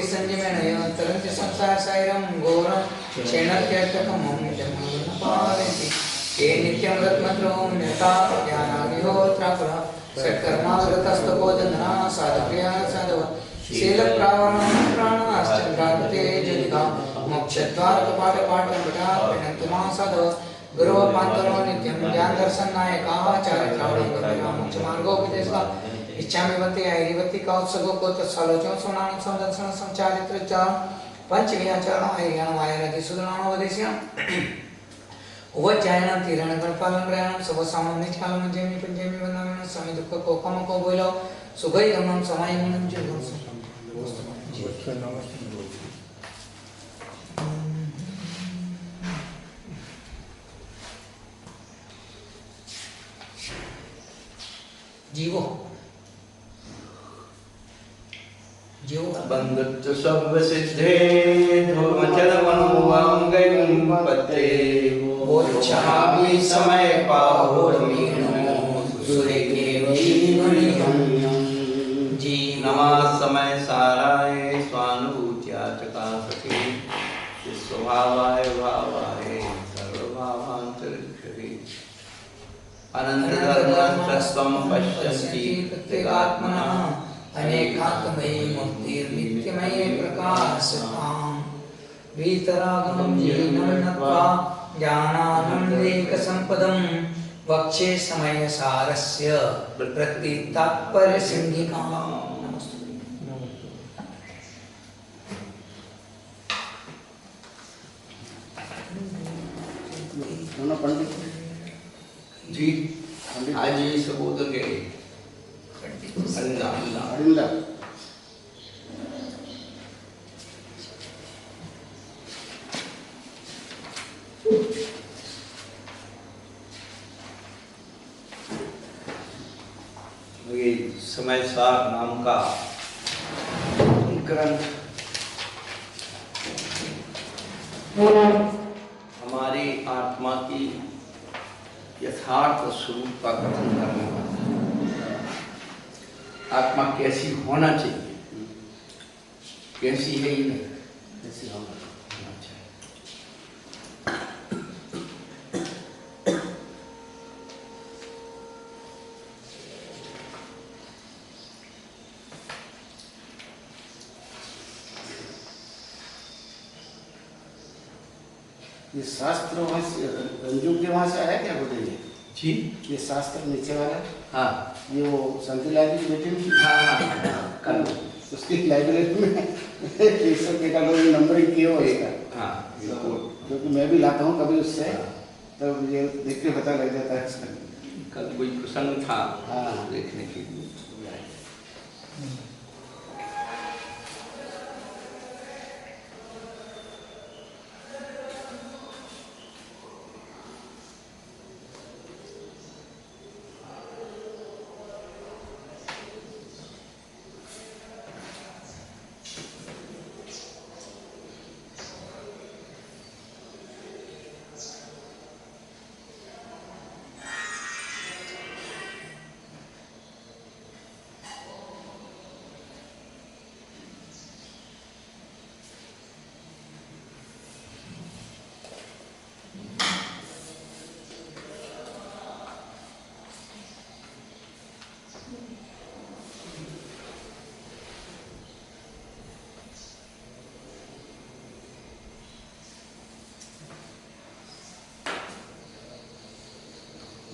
संजीवनयो तरन्ति संसार साइरम घोरं क्षीणत्यर्थकं जन्मन पारयति ये नित्यं रत्मद्रों निरता ज्ञानाग्निहोत्राकुला सत्कर्मावृतस्तपो जन्मना साधक्रिया साधव शीलप्रावरणं प्राणाश्चन्द्राकृते जनिका मोक्षद्वारकपाटपाठं पठा मा साधव गुरुपान्तरो नित्यं ज्ञान दर्शन नायकाः चारित्रावणं मोक्षमार्गोपदेशः इच्छामि वन्ते ऐरिवत्ति कौत्सगो को तत्सलोचन सोनानं समदर्शन संचारित्र च पंचविहाचरण ऐरियानं आयरति सुदनानो वदेश्यं उवज्जायनं तीरणं गणपालं ग्रहणं सबसामं निष्कालं जयमि पंजयमि वन्दामि स्वामी दुःख को कम को बोलो सुगई गमनं समायमनं जीवनं जीवो बंधुत्व सब सिद्धे धूमचल मनोवांगं पते बोच्छामि समय पाहो मीनो सुरे के वीणुलियं जी नमः समय साराय स्वानुभूत्या चकासके स्वभावाय भावाय सर्वभावांतरिक्षे अनंतधर्मस्त्वं पश्यन्ति प्रत्यगात्मनः अनेकात्मयी मुक्तिर्नित्यमये प्रकाशताम् वीतरागं जीवनं नत्वा ज्ञानानन्दैकसम्पदं वक्षे समयसारस्य प्रकृतितात्पर्यसिंहिकाम् पंडित जी आज ये सबूत के अरिंदा समय सार नाम का ग्रंथ हमारी आत्मा की यथार्थ स्वरूप का कथन करने वाला है। आत्मा कैसी होना चाहिए, कैसी है ही नहीं, कैसी होना चाहिए। ये शास्त्र वहाँ से रंजू के वहाँ से आया क्या बताइए जी? ये शास्त्र नीचे वाला, हाँ, ये वो संत लाइब्रेरी बेटे में हाँ, कल उसकी लाइब्रेरी में एक सब बेटा लोग नंबरिंग किए हो इसका। हाँ, क्योंकि मैं भी लाता हूँ कभी उससे, तब ये देख के पता लग जाता है इसका। कल कोई प्रसंग था हाँ, देखने के लिए।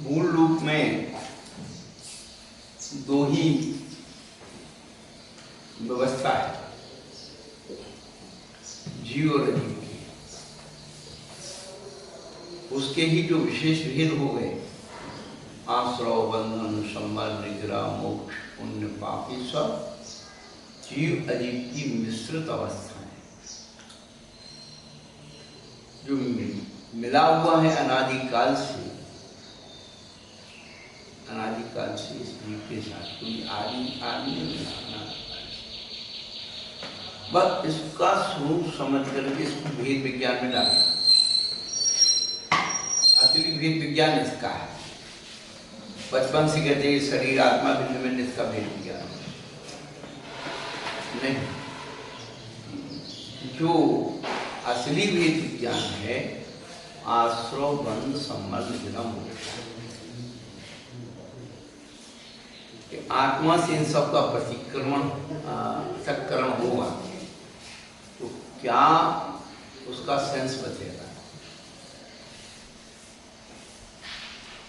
मूल रूप में दो ही व्यवस्था है, जीव और अजीव की। उसके ही जो विशेष भेद हो गए, आश्रव, बंधन, संबंध, निद्रा, मोक्ष, पुण्य, पाप, ये सब जीव अजीव की मिश्रित अवस्था है, जो मिला हुआ है अनादिकाल से। अनादिकाल से इस जीव के साथ कोई आदि नहीं, बस इसका स्वरूप समझ करके इसको भेद विज्ञान में डाला। असली भेद विज्ञान इसका है। बचपन से कहते हैं शरीर आत्मा भिन्न भिन्न, इसका भेद विज्ञान नहीं। जो असली वेद विज्ञान है आश्रव बंध संबंध विनम कि आत्मा से इन सब का प्रतिक्रमण चक्करण होगा तो क्या उसका सेंस बचेगा,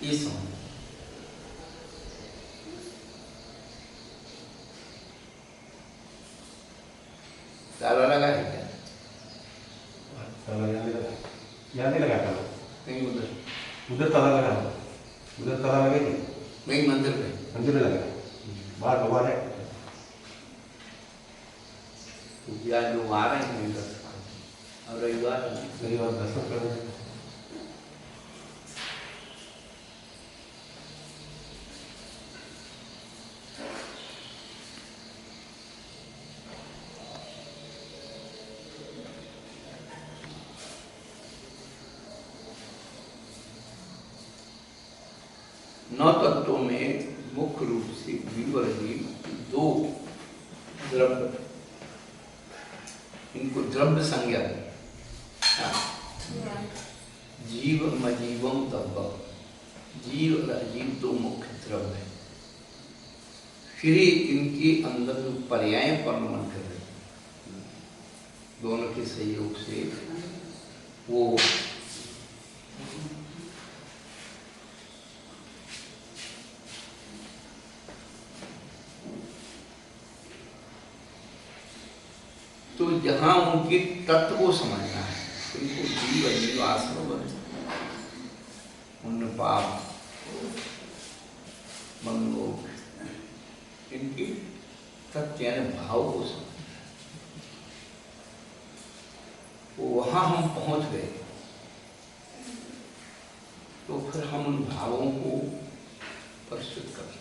ये समझ। ताला लगा है क्या? ताला यहाँ नहीं लगा ताला, कहीं उधर उधर ताला लगा, उधर ताला लगे थे, वही मंदिर में। मंदिर में लगा, बाहर भगवान है। या लोग आ रहे हैं इधर, और रविवार है। रविवार दर्शन करने नौ तत्वों में मुख्य रूप से जीव और जीव दो द्रव्य, इनको द्रव्य संज्ञा है। जीव मजीवम तब्बम, जीव और अजीव दो मुख्य द्रव्य है। फिर इनके अंदर जो पर्याय परमन कर रहे दोनों के सहयोग से वो तो जहाँ उनके तत्व को समझना है, उनको जीव अजीव आश्रव उन पाप मनोग इनके तत्व यानी भाव को समझना। तो वहाँ हम पहुँच गए तो फिर हम उन भावों को परिष्कृत कर सकते।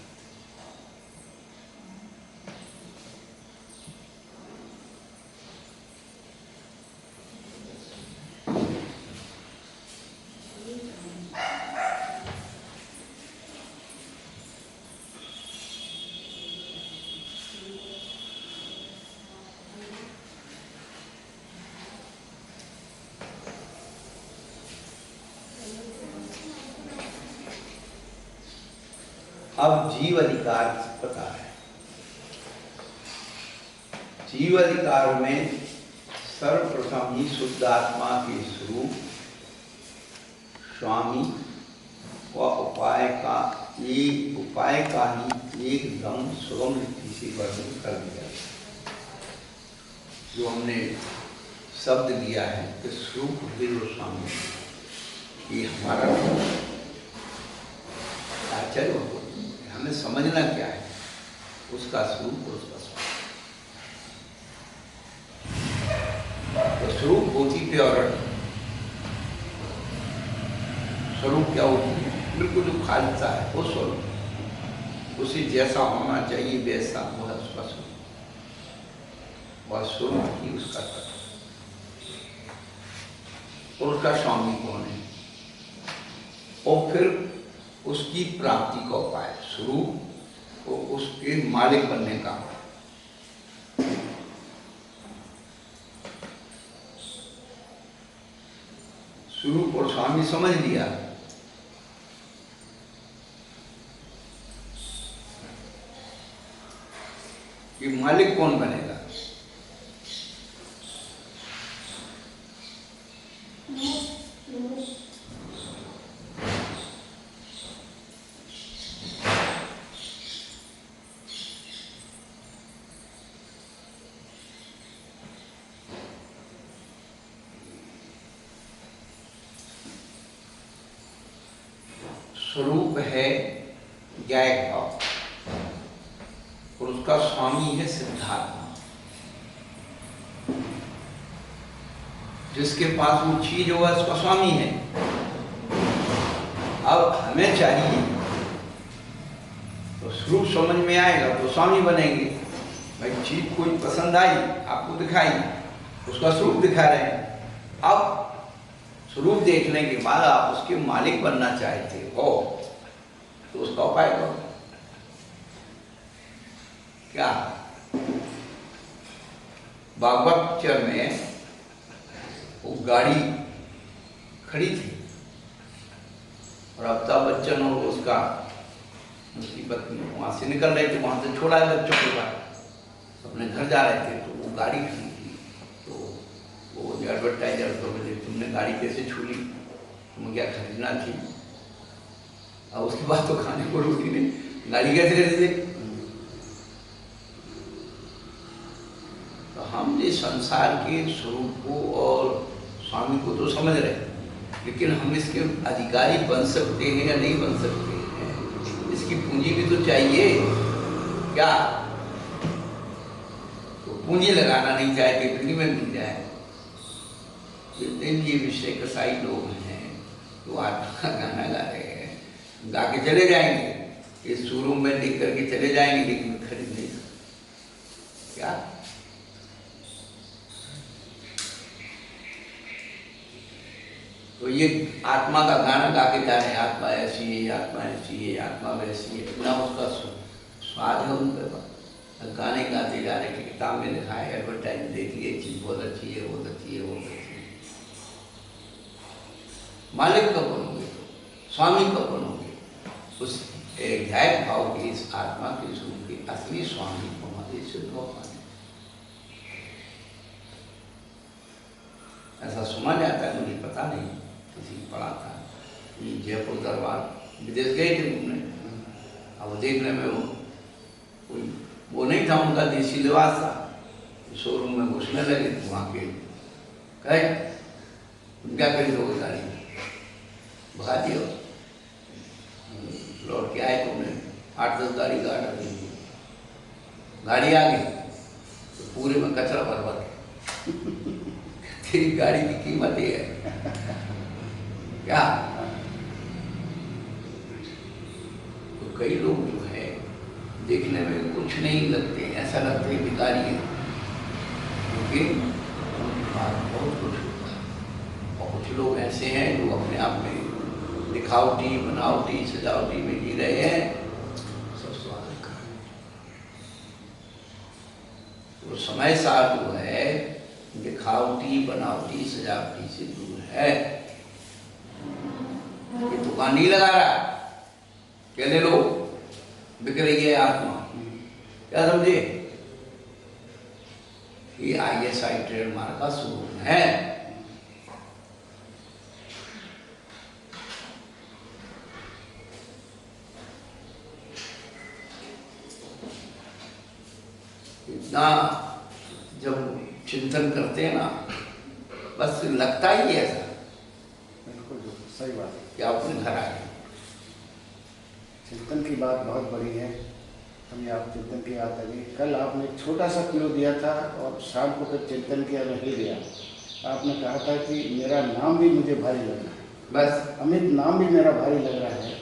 अब जीव अधिकार पता है। जीव अधिकार में सर्वप्रथम ही शुद्ध आत्मा के स्वरूप स्वामी व उपाय का ही एकदम सुगम रीति से वर्णन कर दिया। जो हमने शब्द लिया है कि स्वरूप देव स्वामी, ये हमारा आचार्य हो, हमें समझना क्या है उसका स्वरूप और उसका स्वरूप। तो स्वरूप होती प्योरिटी, स्वरूप क्या होती है? बिल्कुल जो खालिसा है वो स्वरूप, उसे जैसा होना चाहिए वैसा वो है उसका स्वरूप। और स्वरूप ही उसका तत्व। और उसका स्वामी कौन है? और फिर उसकी प्राप्ति का उपाय स्वरूप को उसके मालिक बनने का। स्वरूप और स्वामी समझ लिया, कि मालिक कौन बनेगा? स्वरूप है ज्ञाय भाव और उसका स्वामी है सिद्धात्मा। जिसके पास वो चीज होगा उसका स्वामी है। अब हमें चाहिए तो स्वरूप समझ में आएगा तो स्वामी बनेंगे। भाई चीज कोई पसंद आई आपको दिखाई, उसका स्वरूप दिखा रहे हैं। अब स्वरूप देखने के बाद आप उसके मालिक बनना चाहते हो तो उसका उपाय करो। क्या भागवत में वो गाड़ी खड़ी थी और अमिताभ बच्चन और उसकी पत्नी वहाँ से निकल रहे थे, वहाँ से छोड़ा है बच्चों के बाद अपने घर जा रहे थे, तो वो गाड़ी खड़ी थी। तो वो एडवर्टाइजर तो बोले तुमने गाड़ी कैसे छू ली, तुम्हें क्या खरीदना थी? और उसके बाद तो खाने को रोटी नहीं, गाड़ी कैसे खरीदे? तो हम इस संसार के स्वरूप को और स्वामी को तो समझ रहे हैं, लेकिन हम इसके अधिकारी बन सकते हैं या नहीं बन सकते हैं, इसकी पूंजी भी तो चाहिए क्या? तो पूंजी लगाना नहीं चाहते, फ्री में मिल जाए। जितने भी विषय कसाई लोग हैं तो आत्मा का गाना गा रहे हैं, गा के चले जाएंगे, इस शोरूम में लिख करके चले जाएंगे, लेकिन खरीद नहीं सकते क्या? तो ये आत्मा का गाना गा के जा रहे हैं, आत्मा ऐसी है, आत्मा ऐसी है, आत्मा वैसी है, इतना उसका स्वाद है उनके पास। गाने गाते जा रहे हैं, किताब में लिखा है, एडवर्टाइज देखिए, चीज बहुत अच्छी है, बहुत अच्छी है, बहुत अच्छी है। मालिक कब बनोगे? तो स्वामी कब बनोगे? उस ध्याय भाव के इस आत्मा के स्वरूप के असली स्वामी को हमारे सिद्ध हो पाए, ऐसा सुना जाता है, मुझे पता नहीं, किसी पढ़ा था। ये जयपुर दरबार विदेश गए थे घूमने, अब देखने में कोई वो नहीं था, उनका देसी लिबास था। शोरूम में घुसने लगे तो वहाँ के कहे तुम क्या खरीदोगे गाड़ी, भगा दियो। लौट के आए तो उन्हें 8-10 गाड़ी का ऑर्डर दे दिया। गाड़ी आ गई तो पूरे में कचरा भर तेरी गाड़ी की कीमत ये है क्या? तो कई लोग जो है देखने में कुछ नहीं लगते, ऐसा लगते हैं भिखारी है, लेकिन उनकी बात बहुत कुछ होता है। और कुछ लोग ऐसे हैं जो अपने आप में दिखावटी, बनावटी, सजावटी में जी रहे हैं, सब स्वागत कर रहे हैं। तो समय साथ जो है दिखावटी, बनावटी, सजावटी से दूर है। ये दुकान नहीं लगा रहा, कहने लो बिक रही है आत्मा, क्या समझे? ये ISI ट्रेडमार्क का स्वरूप है। इतना जब चिंतन करते हैं ना, बस लगता ही है ऐसा। बिल्कुल सही बात है कि अपने घर आए। चिंतन की बात बहुत बड़ी है, हमें आप चिंतन की बात लगी। कल आपने एक छोटा सा क्लू दिया था और शाम को फिर चिंतन किया नहीं दिया। आपने कहा था कि मेरा नाम भी मुझे भारी लग रहा है, बस अमित नाम भी मेरा भारी लग रहा है।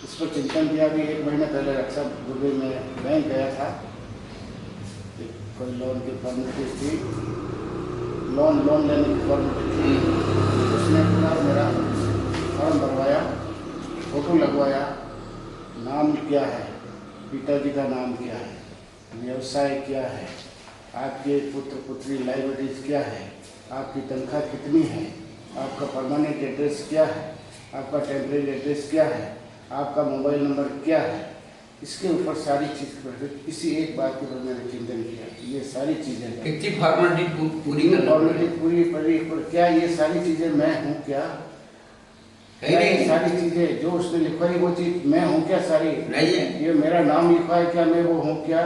इस पर चिंतन किया। भी 1 महीने पहले रक्षा दुबई में बैंक गया था, कोई लोन की फॉर्मेलिटी थी, लोन लेने की फॉर्मेलिटी थी। उसने पूरा मेरा फॉर्म भरवाया, फोटो लगवाया, नाम क्या है, पिताजी का नाम क्या है, व्यवसाय क्या है, आपके पुत्र पुत्री लाइब्रेरीज क्या है, आपकी तनख्वाह कितनी है, आपका परमानेंट एड्रेस क्या है, आपका टेम्परेरी एड्रेस क्या है, आपका मोबाइल नंबर क्या है। इसके ऊपर सारी चीज़ पर किसी एक बात के ऊपर मैंने चिंतन किया। ये सारी चीज़ें कितनी फॉर्मेलिटी पूरी पूरी पर क्या ये सारी चीज़ें मैं हूँ क्या? ये सारी चीज़ें जो उसने लिखवाई वो चीज़ मैं हूँ क्या? सारी नहीं है। ये मेरा नाम लिखा है क्या मैं वो हूँ क्या?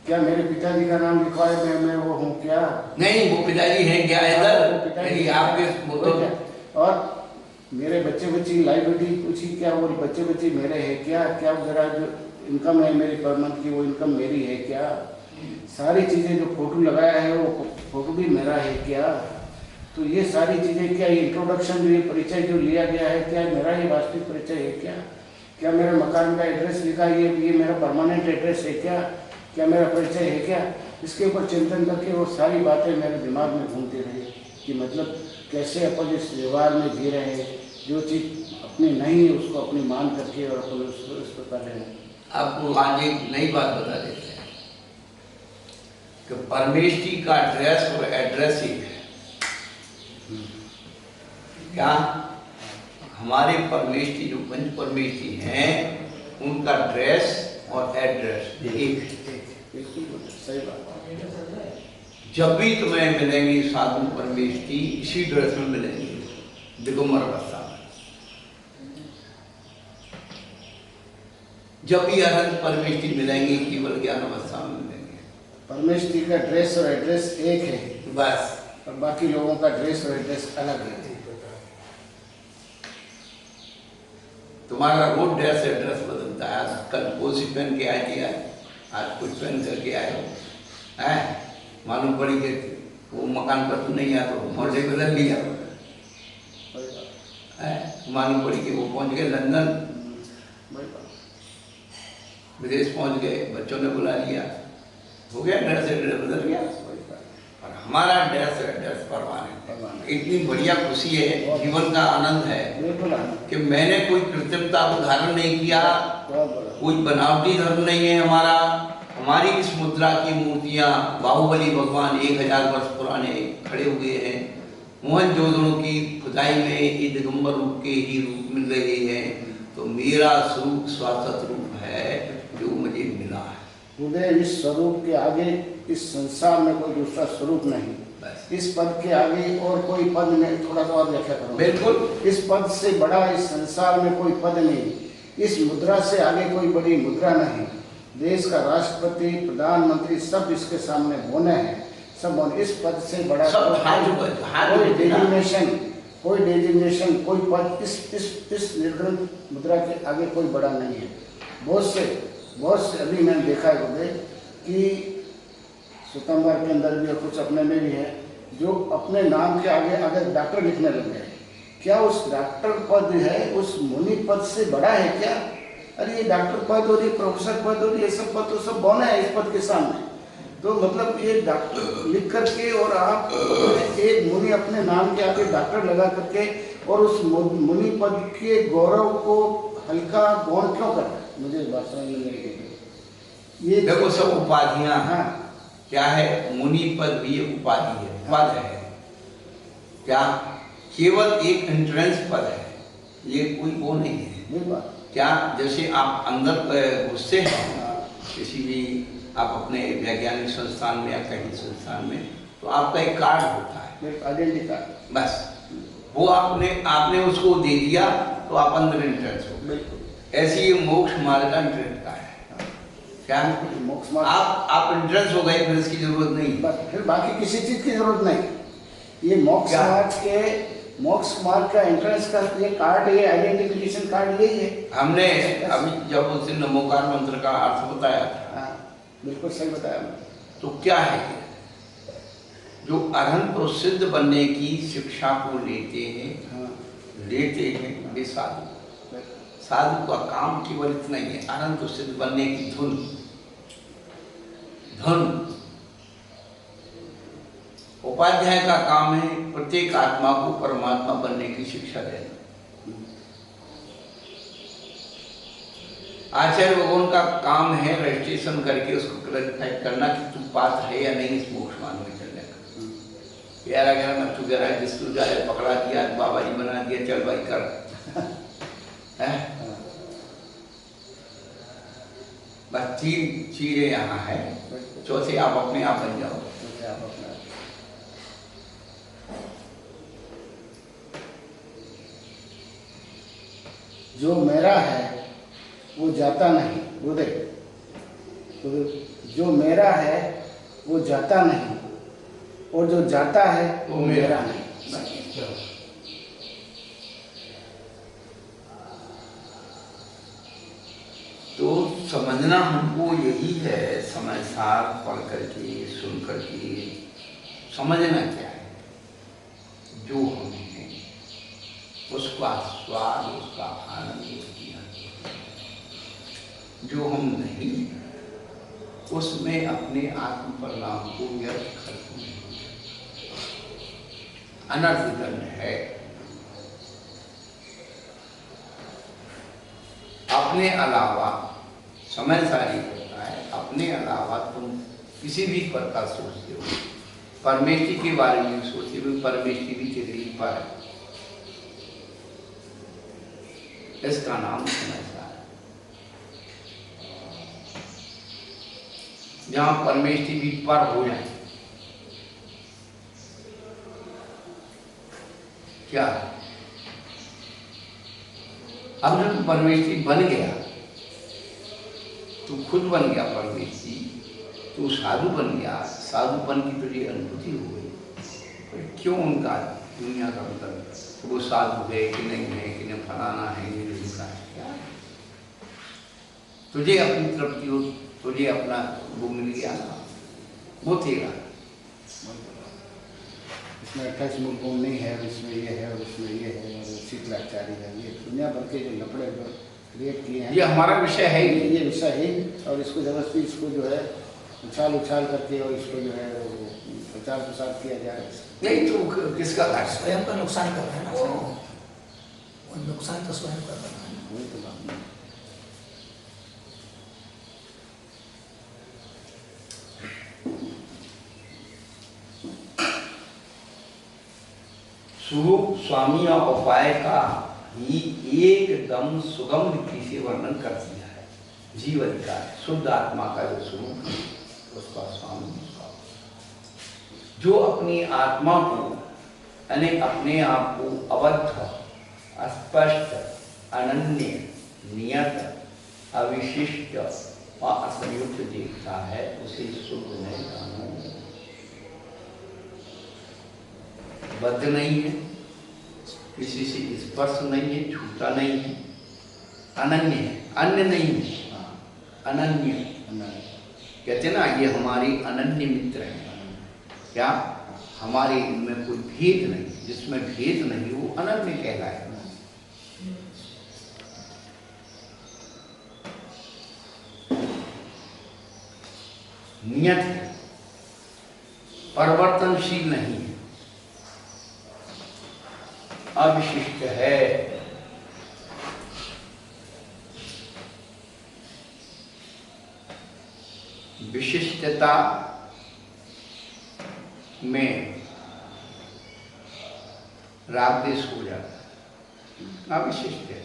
क्या मेरे पिताजी का नाम लिखा है मैं वो हूँ क्या? नहीं, वो पिताजी हैं क्या इधर? पिताजी आपके वो तो और मेरे बच्चे लाइब्रेरी पूछी, क्या वो बच्चे मेरे हैं क्या? क्या मेरा जो इनकम है मेरी पर मंथ की वो इनकम मेरी है क्या? सारी चीज़ें जो फोटो लगाया है वो फोटो भी मेरा है क्या? तो ये सारी चीज़ें क्या, ये इंट्रोडक्शन जो ये परिचय जो लिया गया है क्या मेरा ये वास्तविक परिचय है क्या? क्या मेरे मकान का एड्रेस लिखा ये मेरा परमानेंट एड्रेस है क्या? क्या मेरा परिचय है क्या? इसके ऊपर चिंतन करके वो सारी बातें मेरे दिमाग में घूमती रही कि मतलब कैसे अपन इस व्यवहार में जी रहे हैं, जो चीज़ अपनी नहीं है उसको अपनी मान करके और अपन उसको कर रहे हैं। आपको आज एक नई बात बता देते हैं कि परमेष्ठी का ड्रेस और एड्रेस एक है। क्या हमारे परमेष्ठी जो पंच परमेष्ठी हैं उनका ड्रेस और एड्रेस एक है। बिल्कुल सही बात। जब भी तुम्हें मिलेंगे साधु परमेष्ठी इसी ड्रेस में मिलेंगे, दिगंबर अवस्था में। जब भी अनंत परमेष्ठी मिलेंगे केवल ज्ञान अवस्था में मिलेंगे। परमेष्ठी का ड्रेस और एड्रेस एक है, बस। और बाकी लोगों का ड्रेस और एड्रेस अलग है। तुम्हारा रोज ड्रेस एड्रेस बदलता है। आज कल कोसी पहन के आए थे, आज कुछ पहन करके आए हो, हैं? मालूम पड़ी कि वो मकान पर तो नहीं आया तो मोटे बदल लिया, मालूम पड़ी कि वो पहुंच गए लंदन, विदेश पहुंच गए, बच्चों ने बुला लिया, हो गया ड्रेस एड्रेस बदल गया। और हमारा ड्रेस एड्रेस परवान है। इतनी बढ़िया खुशी है, जीवन का आनंद है कि मैंने कोई कृत्रिमता को धारण नहीं किया, कोई बनावटी धर्म नहीं है हमारा। हमारी इस मुद्रा की मूर्तियाँ बाहुबली भगवान 1000 वर्ष पुराने खड़े हुए हैं। मोहनजोदड़ो की खुदाई में ये दिगंबर रूप के ही रूप मिल रहे हैं। तो मेरा स्वरूप शाश्वत रूप है जो मुझे मिला है। हृदय इस स्वरूप के आगे इस संसार में कोई दूसरा स्वरूप नहीं। इस पद के आगे और कोई पद नहीं। थोड़ा सा और व्याख्या करो। बिल्कुल। इस पद से बड़ा इस संसार में कोई पद नहीं। इस मुद्रा से आगे कोई बड़ी मुद्रा नहीं। देश का राष्ट्रपति, प्रधानमंत्री सब इसके सामने होने हैं। सब होने। इस पद से बड़ा कोई डेजिग्नेशन कोई पद इस निर्गुण मुद्रा के आगे कोई बड़ा नहीं है। बहुत से अभी मैंने देखा है उदय कि सितंबर के अंदर भी और कुछ अपने में भी है जो अपने नाम के आगे अगर डॉक्टर लिखने लग गए। क्या उस डॉक्टर पद है उस मुनि पद से बड़ा है क्या? अरे ये डॉक्टर पद और ये प्रोफेसर पद और ये सब पद तो सब बौना है इस पद के सामने। तो मतलब ये डॉक्टर लिख करके और आप एक मुनि अपने नाम के आगे डॉक्टर लगा करके और उस मुनि पद के गौरव को हल्का गौण क्यों कर रहे हैं? मुझे बात समझ में नहीं आई। ये देखो सब उपाधियां। हाँ क्या है? मुनि पद भी एक उपाधि है, पद है। क्या केवल एक एंट्रेंस पद है, ये कोई वो नहीं है। क्या जैसे आप अंदर घुसते हैं किसी भी आप अपने वैज्ञानिक संस्थान में या कहीं संस्थान में, तो आपका एक कार्ड होता है, आइडेंटिटी कार्ड। बस वो आपने उसको दे दिया तो आप अंदर एंट्रेंस हो। ऐसे ये मोक्ष मार्ग का एंट्रेंस का है। क्या मोक्ष मार्ग आप एंट्रेंस हो गए, फिर इसकी जरूरत नहीं, बस फिर बाकी किसी चीज की जरूरत नहीं। ये मोक्ष मार्ग का एंट्रेंस का ये कार्ड, ये आइडेंटिफिकेशन कार्ड यही है। हमने अभी जब उस दिन नमोकार मंत्र का अर्थ बताया था, बिल्कुल सही बताया। तो क्या है जो अरहंत और सिद्ध बनने की शिक्षा को लेते हैं वे साधु का काम केवल इतना ही है, अनंत सिद्ध बनने की धुन। उपाध्याय का काम है प्रत्येक आत्मा को परमात्मा बनने की शिक्षा देना। आचार्य भगवान का काम है रजिस्ट्रेशन करके उसको क्लैरिफाई करना कि तू पात्र है या नहीं इस मोक्ष मार्ग में चलने का। यार अगर मैं तू जरा जिसको जाए पकड़ा दिया, बाबा जी बना दिया, चल भाई कर है। बस 3 चीजें यहाँ है, चौथे आप अपने आप बन जाओ। जो मेरा है वो जाता नहीं, उदय। तो जो मेरा है वो जाता नहीं और जो जाता है वो मेरा नहीं। तो समझना हमको यही है, समय सार पढ़ करके सुन करके समझना क्या है। जो हम हैं उसका स्वाद, उसका आनंद किया। जो हम नहीं उसमें अपने आत्म परिणाम को व्यर्थ करते हैं, अनर्थदंड है। अपने अलावा समय सारी होता है, अपने अलावा तुम किसी भी पद का सोचते हो, परमेष्ठी के बारे में सोचते हो, परमेष्ठी भी तेरे लिए पर है। इसका नाम समझदार है। जहां परमेष्टि भी पर हो जाए, क्या अब जब परमेष्टि बन गया, तू खुद बन गया परमेष्टि, तू साधु बन गया, साधुपन की तुझे अनुभूति हो गई, तो क्यों उनका दुनिया का मतलब तो वो साधु है कि नहीं है, कि नहीं फलाना है, कि नहीं ढूंढा है, क्या है? तुझे अपनी तृप्ति हो, तुझे अपना वो मिल गया ना, वो तेरा। इसमें 28 मूल गुण नहीं है, और इसमें ये है, और इसमें ये है, और शीतलाचारी है, ये दुनिया भर के जो लफड़े जो क्रिएट किए हैं, ये हमारा विषय है ही नहीं। ये विषय है, और इसको जबरदस्ती इसको जो है उछाल करके और इसको जो है प्रचार प्रसार किया जा रहा है। नहीं तो किसका घाट? स्वयं का नुकसान कर रहे हैं ना, वो नुकसान तो स्वयं कर रहे हैं। वही तो बात है। स्वरूप स्वामी और उपाय का ही एकदम सुगम रीति से वर्णन कर दिया है। जीवन का शुद्ध आत्मा का जो स्वरूप है, उसका स्वामी जो अपनी आत्मा को यानी अपने आप को अबद्ध, अस्पष्ट, अनन्य, नियत, अविशिष्ट और असंयुक्त देखता है, उसे शुद्ध नहीं जानो। बद्ध नहीं है, किसी से स्पर्श नहीं है, छूटा नहीं है, अनन्य है, अन्य नहीं है, अनन्य। कहते ना ये हमारी अनन्य मित्र है। क्या? हमारे इनमें कोई भेद नहीं, जिसमें भेद नहीं वो अनन्य कहलाए। नियत है, परिवर्तनशील नहीं है, अविशिष्ट है, विशिष्टता में रागदेश हो जाता है, अविशिष्ट है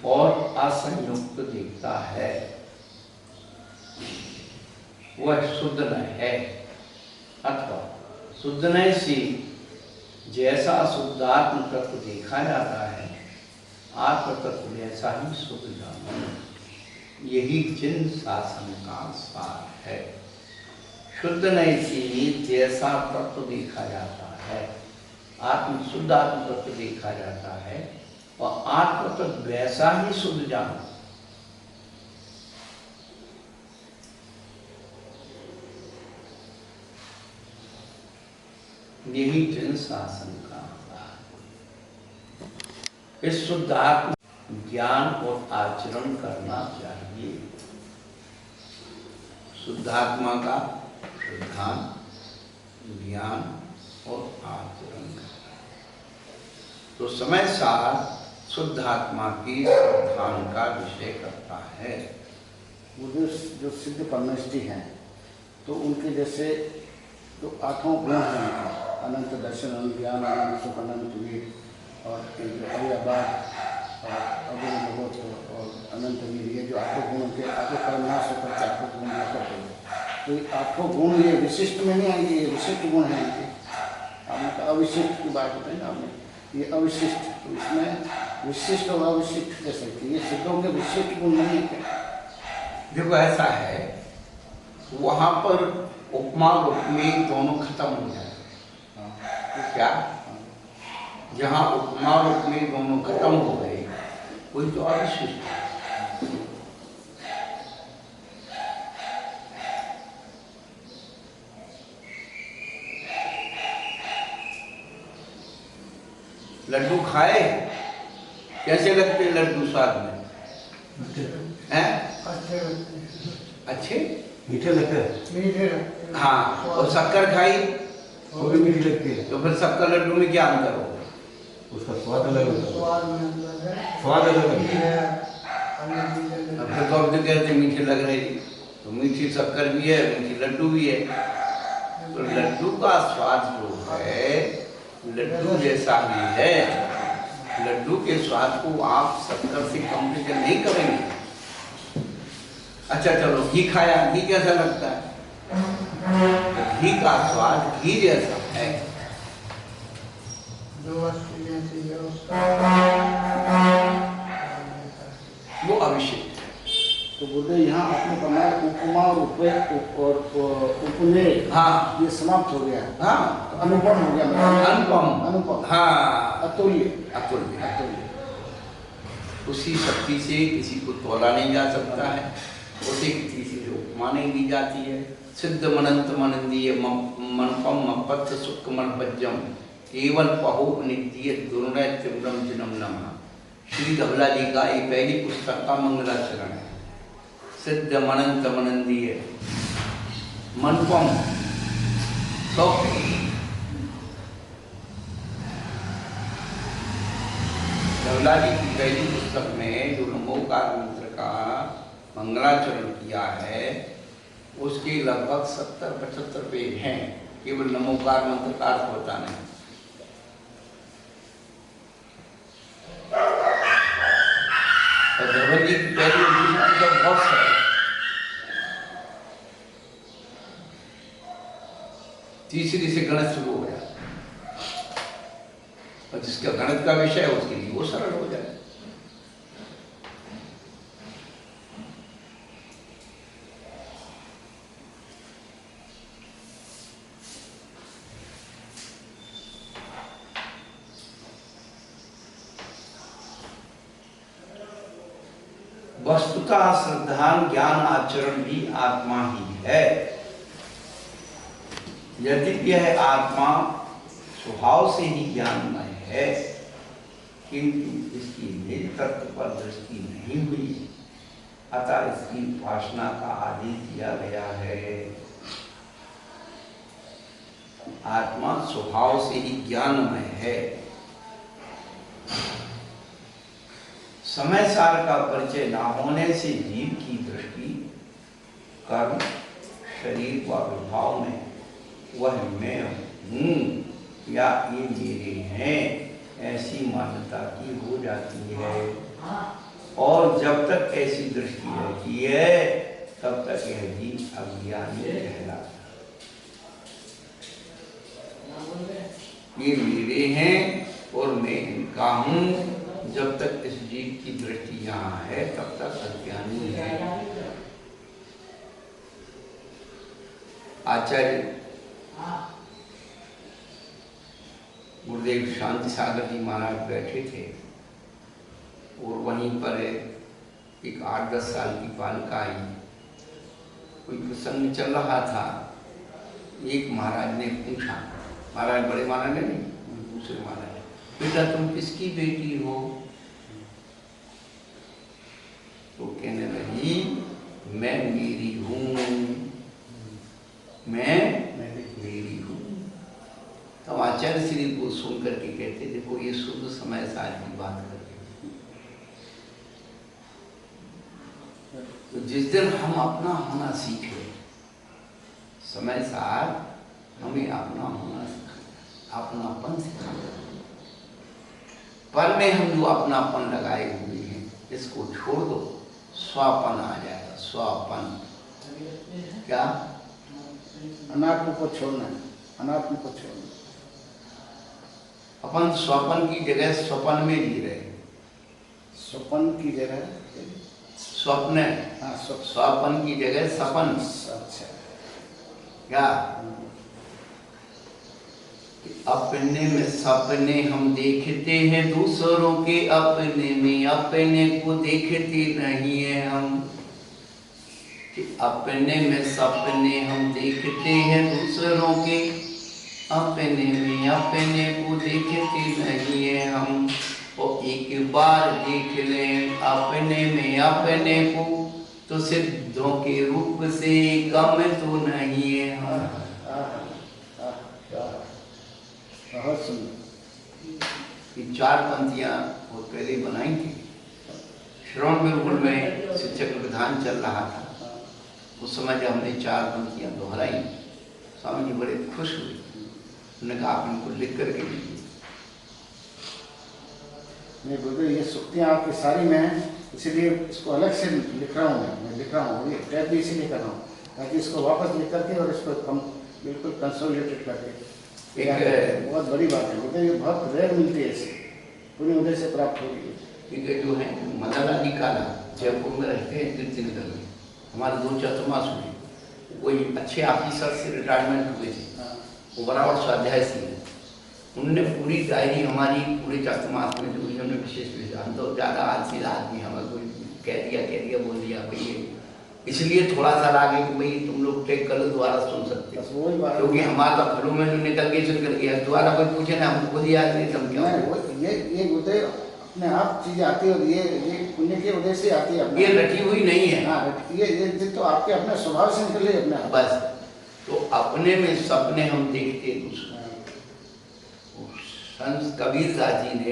और असंयुक्त दिखता है, वह शुद्ध न है। अथवा शुद्ध न से जैसा शुद्धात्म तत्व देखा जाता है, आत्म तत्व जैसा ही शुद्ध जानो, यही जिन शासन का सार है। शुद्ध नहीं से जैसा तत्व देखा जाता है, शुद्ध आत्म तत्व देखा जाता है, और आत्म तत्व वैसा ही शुद्ध जानो, यही जन शासन का सार। इस शुद्ध आत्म ज्ञान और आचरण करना चाहिए। शुद्धात्मा का शुद्धान ज्ञान और आचरण करना, तो समय सार शुद्धात्मा की शुद्धान का विषय करता है। वो जो सिद्ध परमेष्टि हैं, तो उनके जैसे जो 8 गुण हैं, अनंत दर्शन, अनंत ज्ञान, अनंत सुख, अनंत वीर और अव्ययवाद और अगुण भगवत और अनंत वीर, ये जो 8 गुणों के आगे परमनाश होकर के 8 गुण लेकर के, तो ये 8 गुण ये विशिष्ट में नहीं आएंगे, ये विशिष्ट गुण हैं इनके। आपने कहा अविशिष्ट की बात बताई ना आपने, ये अविशिष्ट, तो इसमें विशिष्ट और अविशिष्ट कैसे, ये सिद्धों के विशिष्ट गुण नहीं है। देखो ऐसा है, वहां पर उपमा उपमेय दोनों खत्म हो जाए। क्या? जहां उपमा उपमेय दोनों खत्म हो गए, वही तो अविशिष्ट है। लड्डू खाए, कैसे लगते हैं लड्डू स्वाद में? हैं? अच्छे मीठे लगते हैं। हाँ, और शक्कर खाई वो भी मीठी लगती है। तो फिर शक्कर लड्डू में क्या अंतर होगा? उसका स्वाद अलग होता है। स्वाद अलग है। अब फिर तो अब जो कहते मीठे लग रहे हैं, तो मीठी शक्कर भी है, मीठी लड्डू भी है। तो लड्डू का स्वाद जो है लड्डू जैसा ही है, लड्डू के स्वाद को आप 70 से कंपेयर नहीं करेंगे। अच्छा चलो घी खाया, घी कैसा लगता है? तो घी का स्वाद घी जैसा है, वो अभिषेक। तो बोलते यहाँ आपने बनाया उपमा और उपने, हाँ ये समाप्त हो गया। हाँ, तो अनुपम हो गया, अनुपम, अनुपम, हाँ, अतुल्य, अतुल्य। अतुल्य। उसी शक्ति से किसी को तोला नहीं जा सकता है, उसी किसी से जो उपमा नहीं दी जाती है। सिद्ध मनंत मनंदीय मनपम मपत्त सुख मनपज्जम केवल पहो नित्य दुर्नय त्रिपुरम जिनम नमः। श्री धवला जी का ये पहली पुस्तक का मंगलाचरण है। सिद्ध मनंत मनंदीय मनपम सुख, धवला जी की पहली पुस्तक में जो नमोकार मंत्र का मंगलाचरण किया है, उसके लगभग 70-75 पेज हैं। केवल नमोकार मंत्र का अर्थ होता नहीं। और धवल जी की पहली पुस्तक बहुत सरल, तीसरी से गणित शुरू हो गया, और जिसका गणित का विषय है उसके लिए वो सरल हो जाए। वस्तुतः श्रद्धा ज्ञान आचरण भी आत्मा ही है। यदि यह आत्मा स्वभाव से ही ज्ञानमय है, किंतु इसकी निज तत्व पर दृष्टि नहीं हुई, अतः इसकी उपासना का आदेश दिया गया है। आत्मा स्वभाव से ही ज्ञानमय है। समय सार का परिचय ना होने से जीव की दृष्टि कर्म, शरीर व विभाव में वह मैं हूँ या ये मेरे हैं ऐसी मान्यता की हो जाती है। और जब तक ऐसी दृष्टि रहती है तब तक यह जीव अज्ञानी कहलाता है। ये मेरे हैं और मैं इनका हूँ, जब तक इस जीव की दृष्टि यहाँ है तब तक अज्ञानी है। आचार्य गुरुदेव शांति सागर जी महाराज बैठे थे और वहीं पर एक 8-10 साल की बालिका आई। कोई प्रसंग चल रहा था। एक महाराज ने पूछा, महाराज बड़े महाराज ने नहीं, दूसरे महाराज, बेटा तुम किसकी बेटी हो? तो कहने लगी मैं मेरी हूँ, मैं मेरी हूँ। तो आचार्य श्री को सुन करके कहते, देखो ये शुद्ध समय सार की बात कर रहे हैं। तो जिस दिन हम अपना होना सीख ले, समय सार हमें अपना होना सिखाता, अपनापन सिखाता। पर में हम जो अपनापन लगाए हुए हैं इसको छोड़ दो, स्वापन आ जाएगा। स्वापन क्या? अनात्म को छोड़ना, अनात्म को छोड़ना। अपन स्वपन की जगह स्वपन में जी रहे। स्वपन की जगह स्वप्न, हाँ, स्वपन की जगह सपन। अच्छा, क्या? अपने में सपने हम देखते हैं, दूसरों के अपने में अपने को देखते नहीं है हम। अपने में सपने हम देखते हैं, दूसरों के अपने में अपने को देखते नहीं है हम। और एक बार देख लें अपने में अपने को, तो सिद्धों के रूप से कम तो नहीं है हम। बहुत सुंदर। ये 4 पंक्तियाँ वो पहले बनाई थी। श्रवण गुरुकुल में शिक्षक विधान चल रहा था। उस समय जब हमने 4 पंक्तियाँ दोहराई, स्वामी जी बड़े खुश हुए। उन्होंने कहा आप इनको लिख करके लीजिए। मैं बोलते ये सुक्तियाँ आपकी सारी मैं इसीलिए इसको अलग से लिख रहा हूँ, मैं लिख रहा हूँ, ये टैप भी इसीलिए कर रहा हूँ ताकि इसको वापस लिख करके और इसको कम बिल्कुल कंसोलिडेटेड करके बहुत बड़ी बात है। बोलते ये बहुत रेयर मिलती है, ऐसी पूरी उदय से प्राप्त होगी। क्योंकि जो है मदन अली काला जयपुर में रहते हैं, कीर्तिनगर में, हमारे 2 चतुर्मास हुए, कोई अच्छे ऑफिसर से रिटायरमेंट हुए थे, वो बराबर स्वाध्याय से उनने पूरी डायरी हमारी पूरे चतुर्मास में जो उन्होंने विशेष भेजा। हम तो ज़्यादा आलसी आदमी, हमें कोई कह दिया बोल दिया भाई ये, इसलिए थोड़ा सा लागे कि भाई तुम लोग टेक कर लो, दोबारा सुन सकते हो, क्योंकि हमारा घरों में जो निकल के सुन कर गया, दोबारा कोई पूछे ना हमको खुद याद नहीं, तुम क्या ये उदय अपने आप चीजें आती है और ये पुण्य के उदय से आती है, ये रटी हुई नहीं है। हाँ, ये तो आपके अपने स्वभाव से निकल रही है अपने आप। बस तो अपने में सपने हम देखते दूसरे। संत कबीरदास जी ने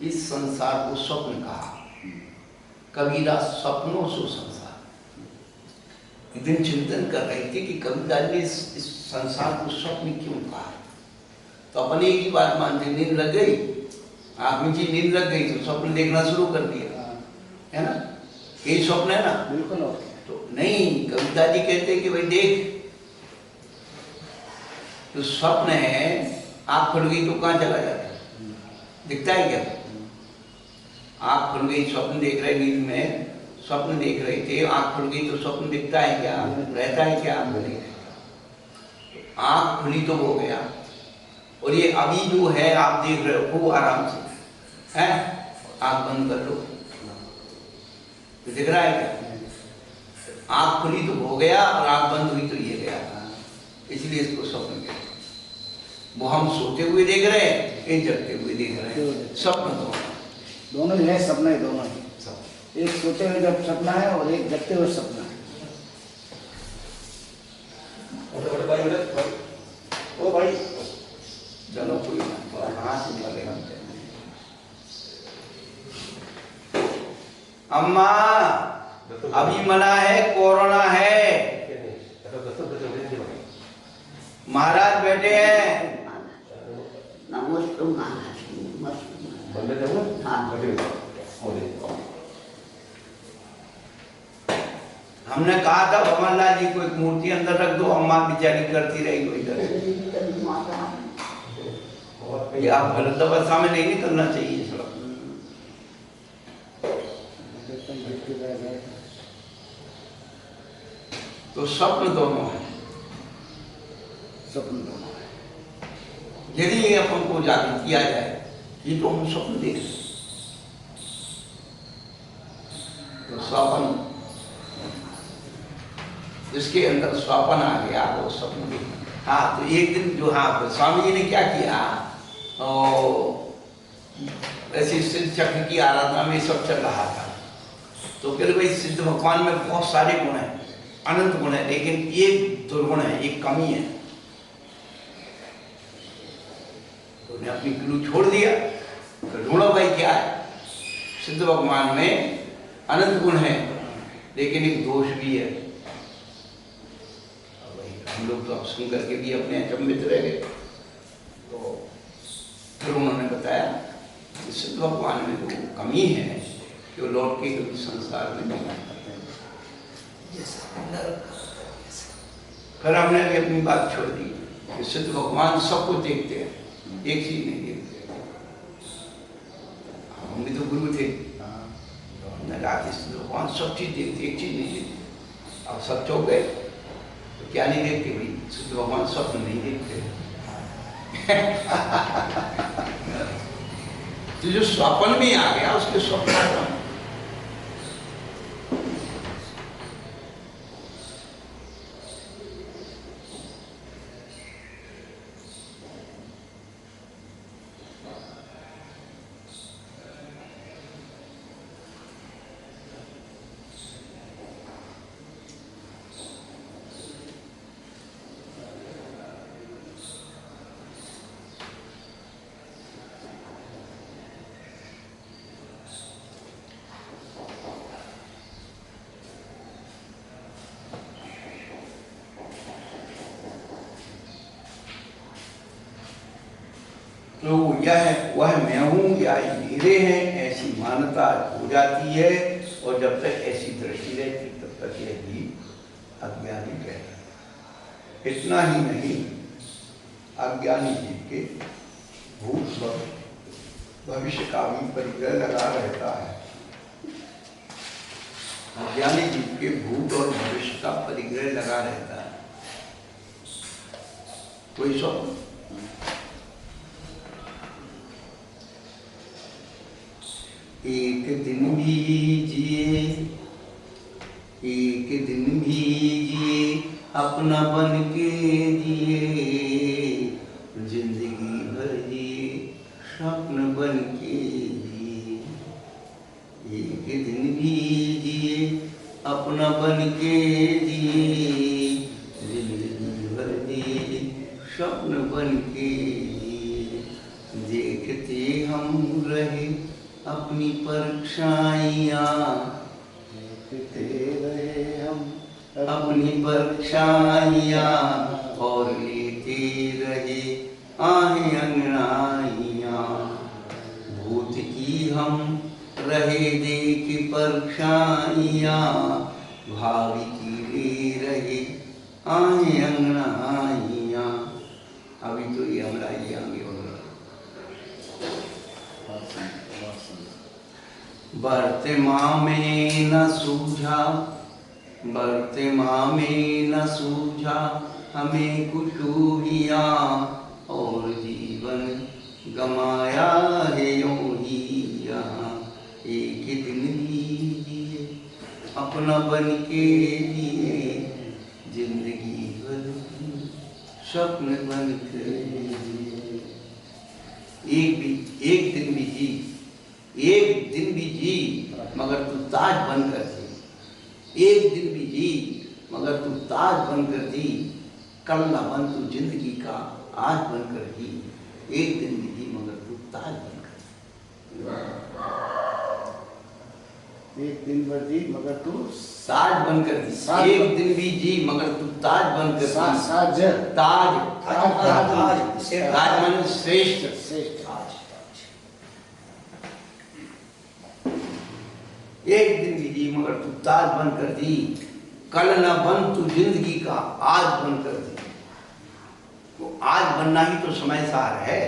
इस संसार को स्वप्न कहा, कबीरा सपनों सो संसार। एक दिन चिंतन कर रहे थे कि कबीरदास ने इस संसार को स्वप्न क्यों कहा, तो अपने एक ही बात मानते, नींद लग गई, आँख में नींद लग गई तो स्वप्न देखना शुरू कर दिया, है ना, यही स्वप्न है ना, बिल्कुल। तो नहीं, कबीरदास जी कहते कि भाई देख, तो स्वप्न है, आँख खुल गई तो कहाँ चला जाता है, दिखता है क्या? आँख खुल गई, स्वप्न देख रहे, नींद में स्वप्न देख रहे थे, आँख खुल गई तो स्वप्न दिखता है क्या, रहता है क्या? आँख खुली तो हो गया, और ये अभी जो है आप देख रहे हो खूब आराम से, है, आँख बंद कर लो तो दिख रहा है क्या? आँख खुली तो हो गया और आँख बंद हुई तो ये गया, इसलिए इसको स्वप्न कहते हैं। वो हम सोते हुए देख रहे हैं, ये जगते हुए देख रहे हैं, स्वप्न दोनों ही है, सपना है दोनों ही, एक सोते हुए जब सपना है और एक जगते हुए सपना है। ओ भाई चलो कोई कहाँ से निकले हम। अम्मा अभी मना है, कोरोना है, महाराज बैठे हैं। हमने कहा था भवनलाल जी को एक मूर्ति अंदर रख दो, अम्मा बेचारी करती रही कोई इधर। ये आप गलत अवस्था में नहीं निकलना चाहिए। तो स्वप्न दोनों है, स्वप्न दोनों है। यदि ये अपन को जागृत किया जाए, ये तो हम स्वप्न देख, तो स्वप्न जिसके अंदर स्वप्न आ गया वो स्वप्न देख। हाँ, तो एक दिन जो, हाँ, स्वामी जी ने क्या किया, ऐसे सिद्ध चक्र की आराधना में सब चल रहा था, तो फिर भाई सिद्ध भगवान में बहुत सारे गुण हैं, अनंत गुण है, लेकिन एक दुर्गुण है, एक कमी है। तो उन्हें अपनी क्लू छोड़ दिया, तो ढूंढो भाई क्या है। सिद्ध भगवान में अनंत गुण है, लेकिन एक दोष भी है। हम लोग तो अब सुन करके भी अपने अचंभित रह गए। तो फिर उन्होंने बताया कि सिद्ध भगवान में तो कमी है कि वो लौट के कभी संसार में नहीं आते। फिर हमने भी अपनी बात छोड़ दी कि सिद्ध भगवान सबको देखते हैं, एक चीज नहीं देखते। हम भी तो गुरु थे, हमने कहा कि सिद्ध भगवान सब चीज देखते, एक चीज नहीं देखते। अब सब चौक गए तो क्या नहीं देखते भाई, सिद्ध भगवान स्वप्न नहीं देखते। तो जो स्वप्न में आ गया उसके स्वप्न तो वह मैं हूँ या मेरे हैं, ऐसी मान्यता हो जाती है। और जब तक ऐसी दृष्टि रहती तब तक यह जीव अज्ञानी कहता है। इतना ही नहीं, अज्ञानी जीव के भूत भविष्य का भी परिग्रह लगा रहता है। अज्ञानी जीव के भूत और भविष्य का परिग्रह लगा रहता है। कोई स्वप्न, एक दिन भी जिए, एक दिन भी जिए, अपना बन के जिए, जिंदगी भर जिए, स्वप्न बन के जिए। एक दिन भी जिए, अपना बन के जिए, जिंदगी भर जिए, स्वप्न बन के जिए। देखते हम रहे अपनी परछाइयाँ, देखते रहे हम अपनी परछाइयाँ, और लेते रहे आहें अंगड़ाइयाँ। भूत की हम रहे देख परछाइयाँ, भावी की ले रहे आहें अंगड़ाइयाँ। अभी तो ये अंगड़ाइयाँ भी हो रहा। वर्तमान में न सूझा, वर्तमान में न सूझा हमें कुछ हुआ, और जीवन गमाया है यूं ही यहाँ। एक दिन लीजिए अपना बन के लिए, जिंदगी भर स्वप्न बन के लिए। एक दिन भी जी, एक दिन भी जी, मगर तू ताज बनकर जी। एक दिन भी जी, मगर तू ताज बनकर जी, कल ना बन तू जिंदगी का आज बनकर जी। एक दिन भी जी, मगर तू ताज बनकर जी। एक दिन भर जी मगर तू ताज बनकर जी। एक दिन भी जी, मगर तू ताज बनकर जी। साज ताज, ताज माने श्रेष्ठ। श्रेष्ठ। एक दिन भी जी, मगर तू ताज बनकर जी, कल न बन तू जिंदगी का आज बनकर जी। तो आज बनना ही तो समय सार है।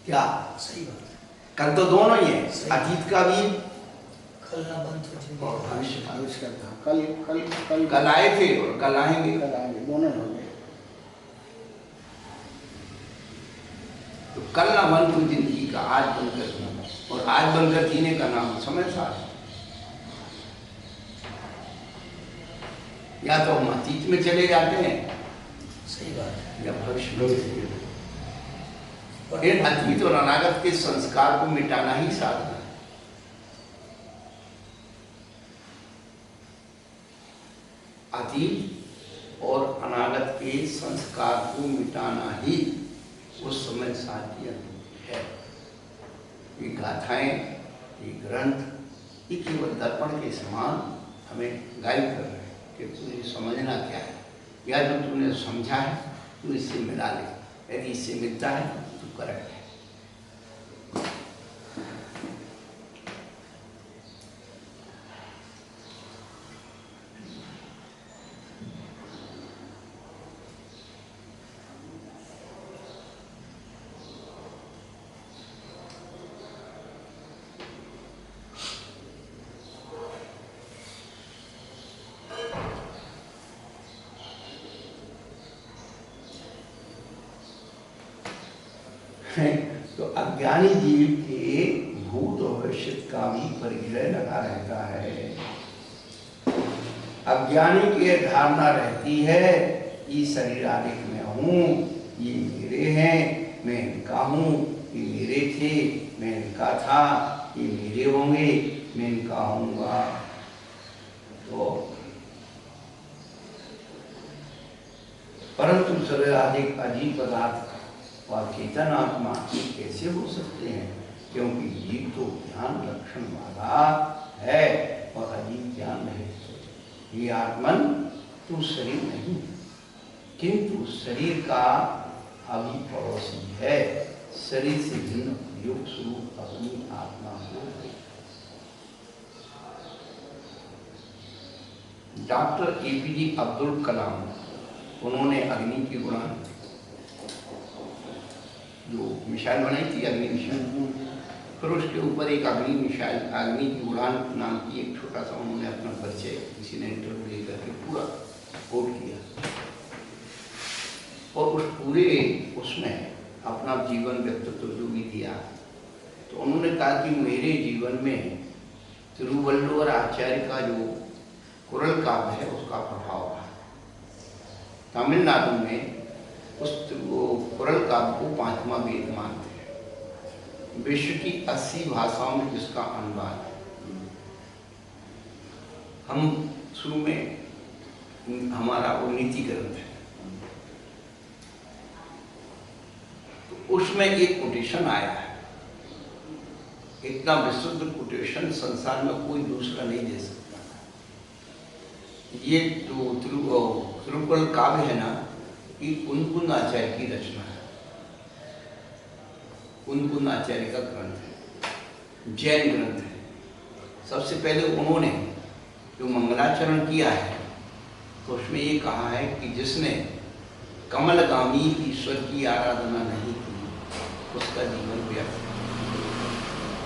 क्या सही बात है। कल तो दोनों ही है, अतीत का भी कल ना बंद हो जिंदगी। और भविष्य का भी। भविष्य का कल कल कल कल आए थे और कल आएंगे। कल आएंगे, दोनों हो गए। तो कल ना बन तू जिंदगी का आज बनकर जी, और आज बनकर जीने का नाम समय सार है। या तो हम अतीत में चले जाते हैं, सही बात है। या भविष्य में चले जाते हैं। फिर अतीत और अनागत के संस्कार को मिटाना ही साधना है। अतीत और अनागत के संस्कार को मिटाना ही उस समय साध्य है। ये गाथाएं, ये ग्रंथ, ये केवल दर्पण के समान हमें गाइड कर रहे हैं कि तुझे समझना क्या है, या जो तूने समझा है तू इससे मिला ले। यदि इससे मिलता है तो करेक्ट है। तो अज्ञानी जीव के भूत और भविष्य का भी परिग्रह लगा रहता है। अज्ञानी की धारणा रहती है ये शरीर आदि में हूँ, ये मेरे हैं, मैं इनका हूँ, ये मेरे थे, मैं इनका था, ये मेरे होंगे, मैं इनका होऊंगा। तो परंतु शरीर आदि अजीब पदार्थ और चेतन आत्मा ये कैसे हो सकते हैं? क्योंकि जीव तो ज्ञान लक्षण वाला है और अजीब ज्ञान है। ये आत्मन तू शरीर नहीं, किंतु शरीर का अभी पड़ोसी है, शरीर से भिन्न योग स्वरूप अपनी आत्मा हो गई। डॉक्टर APJ अब्दुल कलाम, उन्होंने अग्नि की उड़ान, जो मिसाइल बनाई थी अग्नि मिसाइल, फिर उसके ऊपर एक अग्नि मिसाइल, अग्नि की उड़ान नाम की एक छोटा सा उन्होंने अपना परिचय किसी ने इंटरव्यू लेकर के पूरा कोट किया, और उस पूरे उसमें अपना जीवन व्यक्तित्व जो भी दिया, तो उन्होंने कहा कि मेरे जीवन में तिरुवल्लुवर आचार्य का जो कुरल काव्य है उसका प्रभाव रहा। तमिलनाडु में उस कुरल काव्य को 5वां वेद मानते हैं, विश्व की 80 भाषाओं में जिसका अनुवाद है। हम शुरू में हमारा वो नीति ग्रंथ है, तो उसमें एक कोटेशन आया है, इतना विशुद्ध कोटेशन संसार में कोई दूसरा नहीं दे सकता। ये जो तिरुकुरल काव्य है ना, ये कुंदकुंद आचार्य की रचना है, कुंदकुंद आचार्य का ग्रंथ है, जैन ग्रंथ है। सबसे पहले उन्होंने जो मंगलाचरण किया है, तो उसमें ये कहा है कि जिसने कमलगामी ईश्वर की आराधना नहीं की, उसका जीवन व्यर्थ है।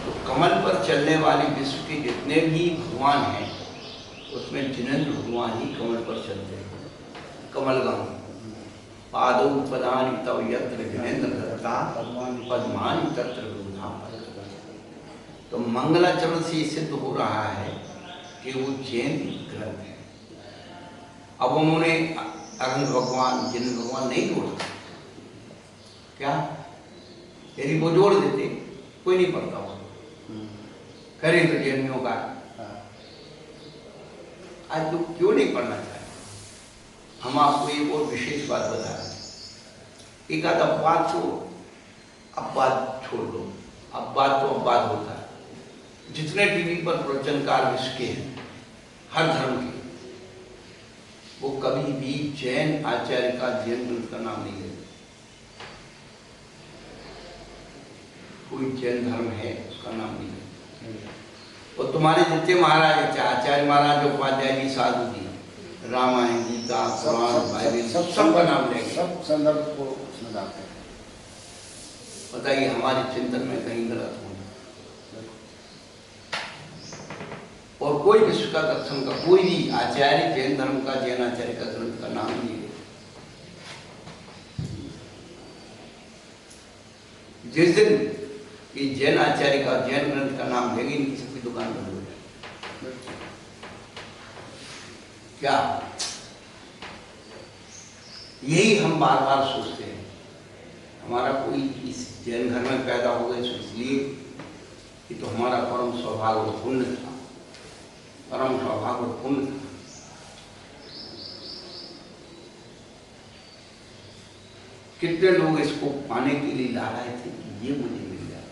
तो कमल पर चलने वाले विश्व के जितने भी भगवान हैं, उसमें जिनेंद्र भगवान ही कमल पर चलते हैं, कमलगामी। पादौ पदानि तव यत्र जिनेंद्र दत्ता पद्मानि तत्र विबुधा। तो मंगलाचरण से सिद्ध हो रहा है कि वो जैन ग्रंथ है। अब उन्होंने अरविंद भगवान, जिनेंद्र भगवान नहीं जोड़ा, क्या यदि वो जोड़ देते कोई नहीं पढ़ता उसको, करें तो जैनियों का आज तो क्यों नहीं पढ़ना चाहिए। हम आपको एक और विशेष बात बता रहे हैं, एक आध अपवाद तो अपवाद छोड़ दो, अपवाद तो अपवाद होता है। जितने टीवी पर प्रवचनकार विश्व के हैं, हर धर्म के, वो कभी भी जैन आचार्य का, जैन ग्रंथ का नाम नहीं लेते। कोई जैन धर्म है उसका नाम नहीं लेते। और तुम्हारे जितने महाराज, आचार्य महाराज, उपाध्याय जी, साधु जी, रामायण, गीता, कुरान, बाइबल, सबका नाम लेंगे, सब संदर्भ को उसमें डालते हैं। बताइए हमारे चिंतन में कहीं गलत होना। और कोई विश्व का दर्शन का कोई भी आचार्य, जैन धर्म का, जैन आचार्य का ग्रंथ का नाम नहीं ले। जिस दिन ये जैन आचार्य का, जैन ग्रंथ का नाम लेंगे, इनकी सबकी दुकान बंद हो जाए। क्या यही हम बार बार सोचते हैं, हमारा कोई इस जैन घर में पैदा हो गए इसलिए कि तो हमारा परम सौभाग्य और पुण्य था, परम सौभाग्य और पुण्य था। कितने लोग इसको पाने के लिए ला रहे थे कि ये मुझे मिल जाए,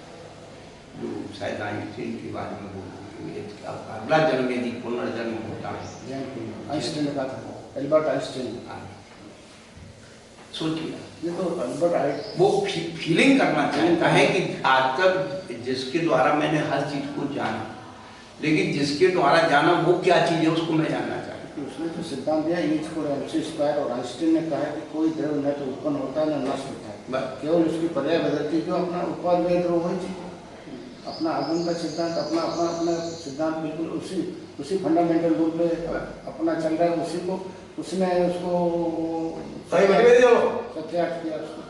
जो शायद आइंस्टीन के बारे में बोलते, अगला जन्म यदि पुनर्जन्म होता है। आइंस्टीन ने कहा था, एल्बर्ट आइंस्टीन। सोचिए, ये तो एल्बर्ट वो फीलिंग करना चाहता है कि आज तक जिसके द्वारा मैंने हर चीज को जाना, लेकिन जिसके द्वारा जाना वो क्या चीज है उसको मैं जानना चाहता हूँ। उसने जो सिद्धांत दिया E = MC², और आइंस्टीन ने कहा कि कोई द्रव्य न तो उत्पन्न होता है न नष्ट होता है, केवल उसकी पर्याय बदलती है। जो अपना उत्पाद में द्रव्य वही चीज, अपना आगमन का सिद्धांत, अपना सिद्धांत बिल्कुल उसी फंडामेंटल रूप में अपना चल रहा है, उसी को उसने उसको सत्यार्थ किया उसको।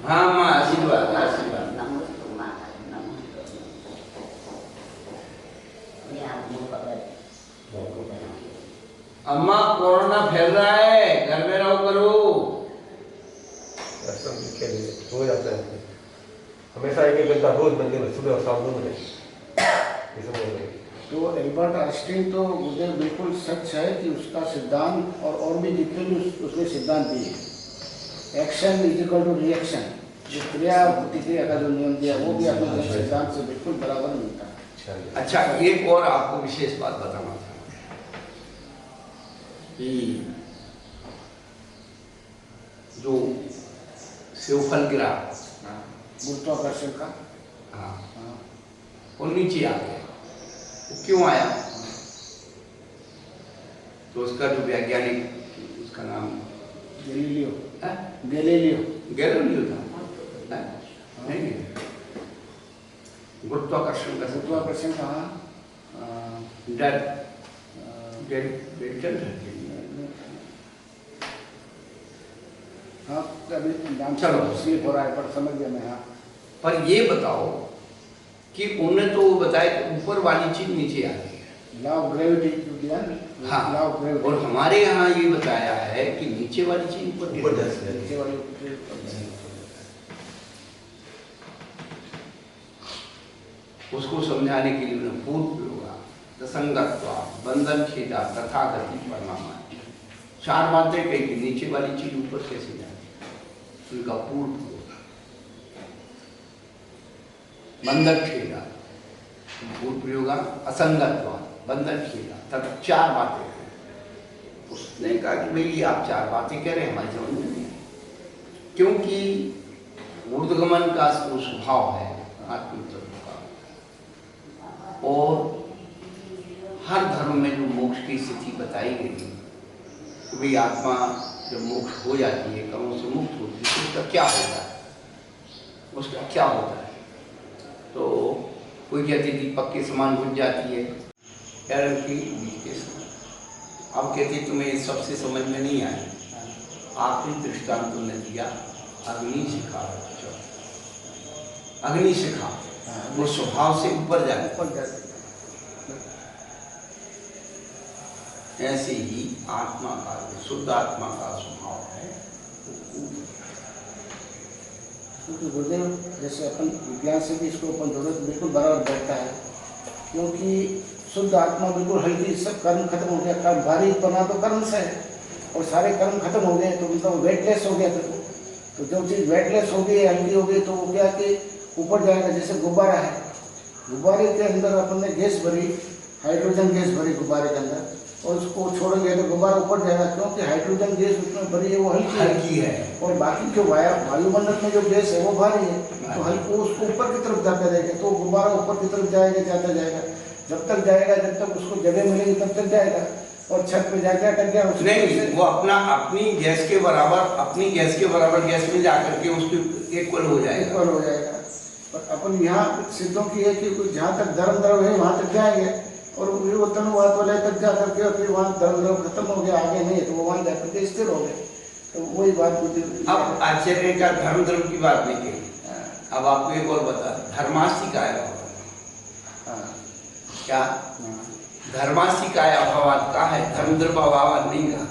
हाँ माँ, आशीर्वाद आशीर्वाद। अम्मा कोरोना फैल रहा है, घर में रहो करो। हो जाता है हमेशा, एक घंटा रोज मंदिर में सुबह और शाम दोनों में। तो एल्बर्ट आइंस्टीन तो मुझे बिल्कुल सच है कि उसका सिद्धांत और भी जितने भी उसने सिद्धांत दिए, एक्शन = रिएक्शन, जो क्रिया प्रतिक्रिया का जो नियम दिया, वो भी अपने सिद्धांत से बिल्कुल बराबर मिलता है। अच्छा, एक और आपको विशेष बात बताना चाहूँगा कि जो सेवफल गिरा, गुरुत्वाकर्षण का, हाँ, हाँ, वो नीचे आ गया, वो क्यों आया? तो उसका जो वैज्ञानिक, उसका नाम गैलीलियो, है? गैलीलियो, गैलीलियो था, है? नहीं, गुरुत्वाकर्षण का, गुरुत्वाकर्षण का, हाँ, अभी नाम चलो स्लिप हो रहा है, पर समझ गया मैं। हाँ, पर ये बताओ कि उन्होंने तो वो बताया कि ऊपर वाली चीज नीचे आ गई है, लॉ ऑफ ग्रेविटी जो दिया ना, हाँ, लॉ ऑफ ग्रेविटी, और हमारे यहाँ ये बताया है कि नीचे वाली चीज ऊपर ऊपर गिर जाती है। नीचे वाली ऊपर जाती है। उसको समझाने के लिए उन्होंने पूर्व प्रयोगा, प्रसंगत्वा, बंधन छेदा, तथागति परिणाम, 4 बातें कही कि नीचे वाली चीज ऊपर कैसे जाती, उनका पूर्व प्रयोगा, बंधन छेदा, पूर्व प्रयोगा, असंगत्वा, बंधन छेदा, तब 4 बातें हैं। उसने कहा कि भाई आप 4 बातें कह रहे हैं, हमारी समझ में नहीं है, क्योंकि ऊर्ध्वगमन का जो स्वभाव है आत्मतत्व का, और हर धर्म में जो मोक्ष की स्थिति बताई गई है कि भाई आत्मा जब मोक्ष हो जाती है, कर्मों से मुक्त होती है, तो उसका क्या होता है, उसका क्या होता है? तो कोई कहती दीपक के समान बुझ जाती है, एरन की बीज के समान। अब कहती तुम्हें सबसे समझ में नहीं आया, आखिरी दृष्टांत तुमने दिया अग्नि शिखा, अग्नि शिखा वो स्वभाव से ऊपर जाती, ऐसे ही आत्मा का, शुद्ध आत्मा का स्वभाव है क्योंकि गुरुदेव जैसे अपन विज्ञान से भी इसको अपन जरूरत बिल्कुल बराबर बैठता है, क्योंकि शुद्ध आत्मा बिल्कुल हल्की, सब कर्म खत्म हो गया, कर्म भारी बना तो कर्म से है, और सारे कर्म खत्म हो गए तो मतलब वेटलेस हो गया। तो जो चीज़ वेटलेस हो गई, हल्की हो गई, तो वो क्या कि ऊपर जाएगा। जैसे गुब्बारा है, गुब्बारे के अंदर अपन ने गैस भरी, हाइड्रोजन गैस भरी गुब्बारे के अंदर, और उसको छोड़ेंगे तो गुब्बारा ऊपर जाएगा, क्योंकि हाइड्रोजन गैस उसमें भरी है, वो हल्की है, और बाकी जो वायुमंडल में जो गैस है वो भारी है, तो हल्को उसको ऊपर की तरफ जाता रहेगा, तो गुब्बारा ऊपर की तरफ जाएगा, जाता जाएगा, जब तक जाएगा, जब तक उसको जगह मिलेगी तब तक जाएगा, और छत पे जाके अटक गया उसमें नहीं, वो अपनी गैस के बराबर गैस में जाकर के उसकी इक्वल हो जाएगा। पर अपन यहाँ सिद्धों की है कि जहाँ तक धर्म द्रव है वहाँ तक जाएंगे, और वो तनुवाद वाले तक जा करके, और फिर वहाँ धर्म द्रव खत्म हो गया, आगे नहीं है, तो वो वहाँ जा करके स्थिर हो गए। तो वही बात होती। अब आचार्य का धर्म द्रव की बात नहीं कही, अब आपको एक और बता, धर्मास्ति का है क्या? धर्मास्ति का अभाव का है, धर्म द्रव अभाव नहीं का,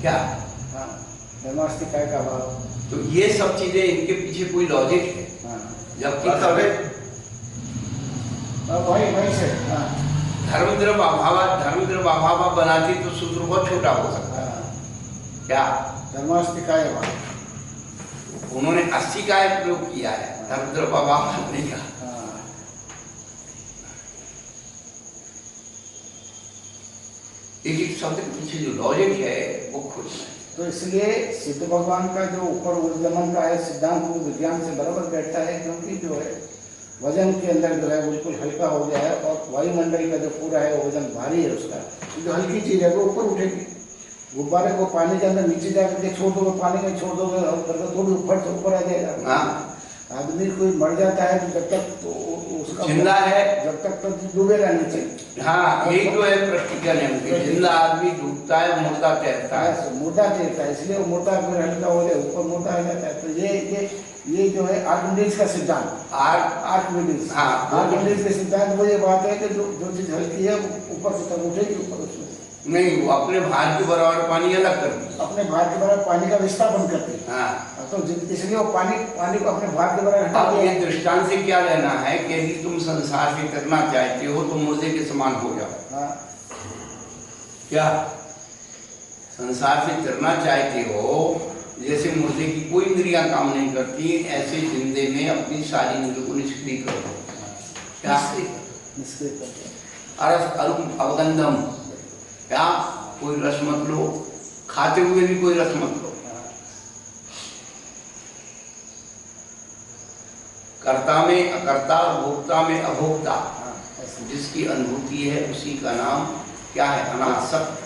क्या? धर्मास्ति काय का भाव, तो ये सब चीजें, इनके पीछे कोई लॉजिक है, जबकि वही से धर्म द्रव अभाव बनाती तो सूत्र बहुत छोटा हो सकता है, क्या? धर्मास्ति काय भाव, उन्होंने अस्थि का प्रयोग किया है, धर्म द्रव अभाव नहीं का। एक शब्द के पीछे जो लॉजिक है वो खुद है। तो इसलिए सिद्ध भगवान का जो ऊपर ऊर्ध्वगमन का है सिद्धांत, वो विज्ञान से बराबर बैठता है, क्योंकि जो है वजन के अंदर जो है बिल्कुल हल्का हो गया है, और वायुमंडल का जो पूरा है वो वजन भारी है उसका, जो हल्की चीज़ है वो ऊपर उठेगी। गुब्बारे को पानी के अंदर नीचे जा करके छोड़ दोगे, पानी में छोड़ दोगे, और थोड़ी ऊपर आ जाएगा। आदमी कोई मर जाता है तो जब तक तो उसका जिंदा है, जब तक तो डूबेगा नीचे। हाँ, यही तो है प्रैक्टिकल है, जिंदा आदमी डूबता है, मुर्दा तैरता है, मुर्दा तैरता है, इसलिए वो मुर्दा अगर हल्का हो जाए ऊपर मुर्दा आ जाता है। तो ये जो है आर्किमिडीज का सिद्धांत, आर्किमिडीज के सिद्धांत वो ये बात है कि जो चीज हल्की है ऊपर से तक उठेगी, ऊपर उसमें नहीं, वो अपने भार के बराबर पानी अलग कर दी, अपने भार के बराबर पानी का विस्थापन करती है। हाँ, तो इसलिए वो पानी को अपने भार के बराबर हटा अब दिया। ये दृष्टांत से क्या लेना है कि यदि तुम संसार से करना चाहते हो तो मुर्दे के समान हो जाओ। हाँ, क्या संसार से करना चाहते हो, जैसे मुर्दे की कोई इंद्रियां काम नहीं करती, ऐसे जिंदे में अपनी सारी इंद्रियों को निष्क्रिय करो। क्या निष्क्रिय कर दिया। अरस अरुम अवगंधम, क्या कोई रस मत लो, खाते हुए भी कोई रस मत लो। कर्ता में अकर्ता, भोक्ता में अभोक्ता, जिसकी अनुभूति है उसी का नाम क्या है? अनासक्त।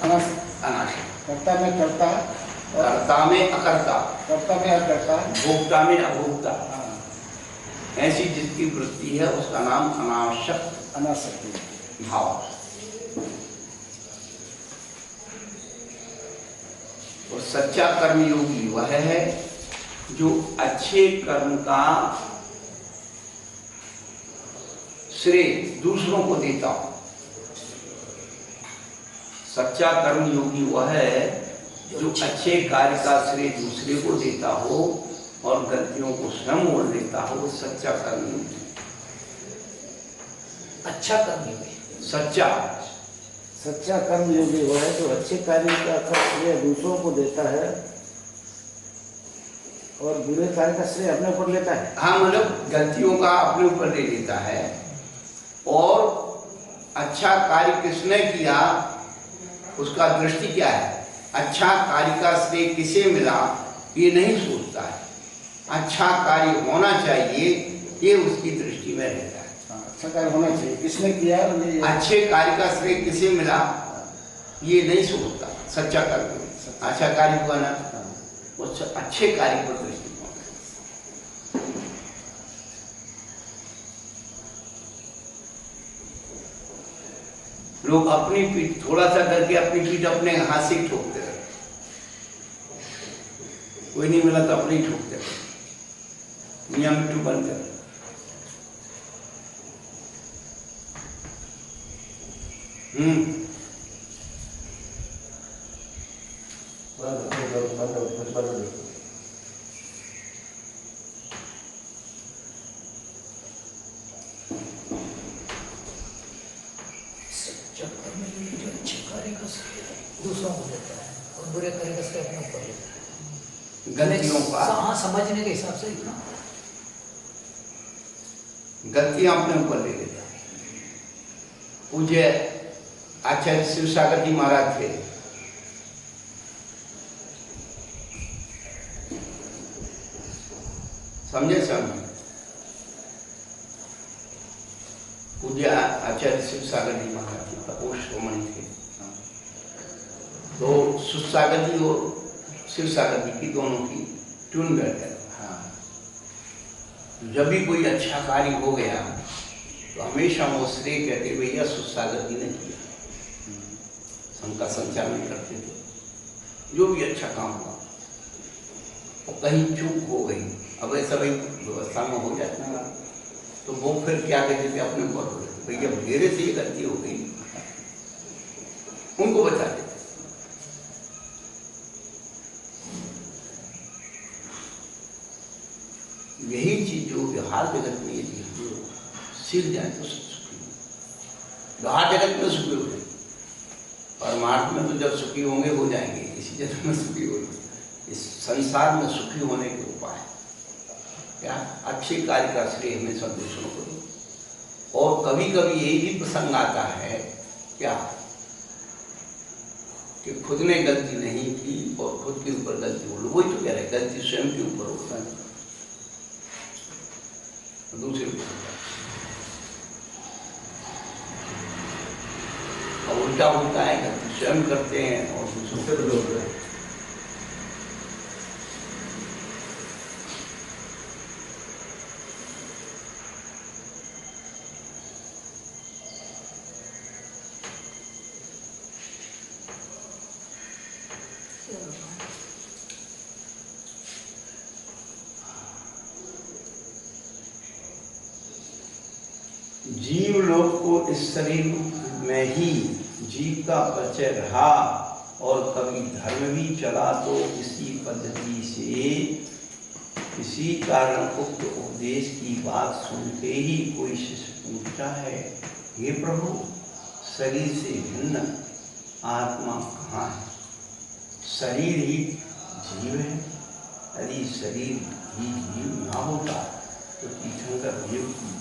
अनासक्त। कर्ता में कर्ता, कर्ता में अकर्ता, कर्ता में अकर्ता, भोक्ता में अभोक्ता, ऐसी जिसकी वृत्ति है उसका नाम अनासक्त अनासक्ति भाव। और सच्चा कर्मयोगी वह है जो अच्छे कर्म का श्रेय दूसरों को देता हो। सच्चा कर्मयोगी वह है जो अच्छे कार्य का श्रेय दूसरे को देता हो और गलतियों को स्वयं ओढ़ लेता हो, वो सच्चा कर्मयोगी। अच्छा कर्मयोगी, सच्चा कर्मयोगी वो है जो अच्छे कार्य का श्रेय दूसरों को देता है और बुरे कार्य का श्रेय अपने ऊपर लेता है। हाँ, मतलब गलतियों का अपने ऊपर ले लेता है और अच्छा कार्य किसने किया उसका दृष्टि क्या है? अच्छा कार्य का श्रेय किसे मिला ये नहीं सोचता है। अच्छा कार्य होना चाहिए ये उसकी दृष्टि में रहता है। अच्छा कार्य होना चाहिए, किसने किया, अच्छे कार्य का श्रेय किसे मिला ये नहीं सोचता सच्चा कर्म। अच्छा कार्य हुआ ना, वो अच्छे कार्य पर दृष्टि। लोग अपनी पीठ थोड़ा सा करके अपनी पीठ अपने हाथ से ठोकते रहे, कोई नहीं मिला तो अपने ही ठोकते रहे, मियां मिट्टू बनकर। सच्चा कर्मयोगी जो अच्छे कार्य का श्रेय दूसरों को देता है और बुरे कार्य का श्रेय अपने ऊपर लेता है। गलतियों का, हाँ, समझने के हिसाब से इतना गलतियां अपने ऊपर ले लेता है। पूज्य आचार्य शिव सागर जी महाराज थे, समझे? पूज्य आचार्य शिव सागर जी महाराज जी तपोष शिरोमणि थे। तो शिव सागर जी और शिव सागर जी की दोनों की ट्यून बैठ गई। जब भी कोई अच्छा कार्य हो गया तो हमेशा वो श्रेय कहते भैया शिव सागर जी ने किया, उनका संचालन करते थे। जो भी अच्छा काम हुआ और कहीं चूक हो गई, अब ऐसा भाई व्यवस्था में हो जाता है तो वो फिर क्या कहते थे अपने ऊपर, भैया मेरे से ये गलती हो गई, उनको बचा देते। यही चीज जो व्यवहार जगत में यदि हम सीख जाए तो सुखी, व्यवहार जगत में सुखी हो जाए, परमार्थ में तो जब सुखी होंगे हो जाएंगे, इसी जगत में सुखी होंगे। इस संसार में सुखी होने के उपाय क्या? अच्छे कार्य का श्रेय हमेशा दूसरों को दो। और कभी कभी यही भी प्रसंग आता है क्या कि खुद ने गलती नहीं की और खुद के ऊपर गलती बोलो, वही तो कह रहे गलती स्वयं के ऊपर होता है, दूसरे को और उल्टा होता है, गलती स्वयं करते हैं और दूसरों को दोष देते हैं। जीव लोग को इस शरीर में ही जीव का परिचय रहा और कभी धर्म भी चला तो इसी पद्धति से, इसी कारण उक्त उपदेश की बात सुनते ही कोई शिष्य पूछता है, हे प्रभु शरीर से भिन्न आत्मा कहाँ है? शरीर ही जीव है, यदि शरीर ही जीव ना होता तो तीर्थंकर जीव की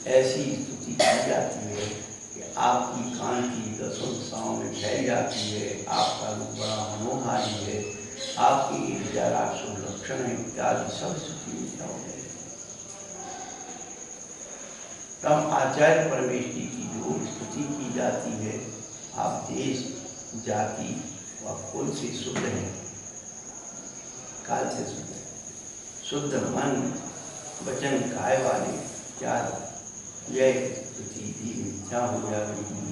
ऐसी स्तुति की जाती है कि आपकी कांति दसों दिशाओं में फैल जाती है, आपका रूप बड़ा मनोहारी है, आपकी 1800 लक्षण है इत्यादि सब स्तुति में हो गए। तब आचार्य परमेष्ठी की जो स्तुति की जाती है, आप देश जाति व कुल से शुद्ध है, काल से शुद्ध है, शुद्ध मन वचन काय वाले क्या यह स्तुति भी मिथ्या हो जाएगी।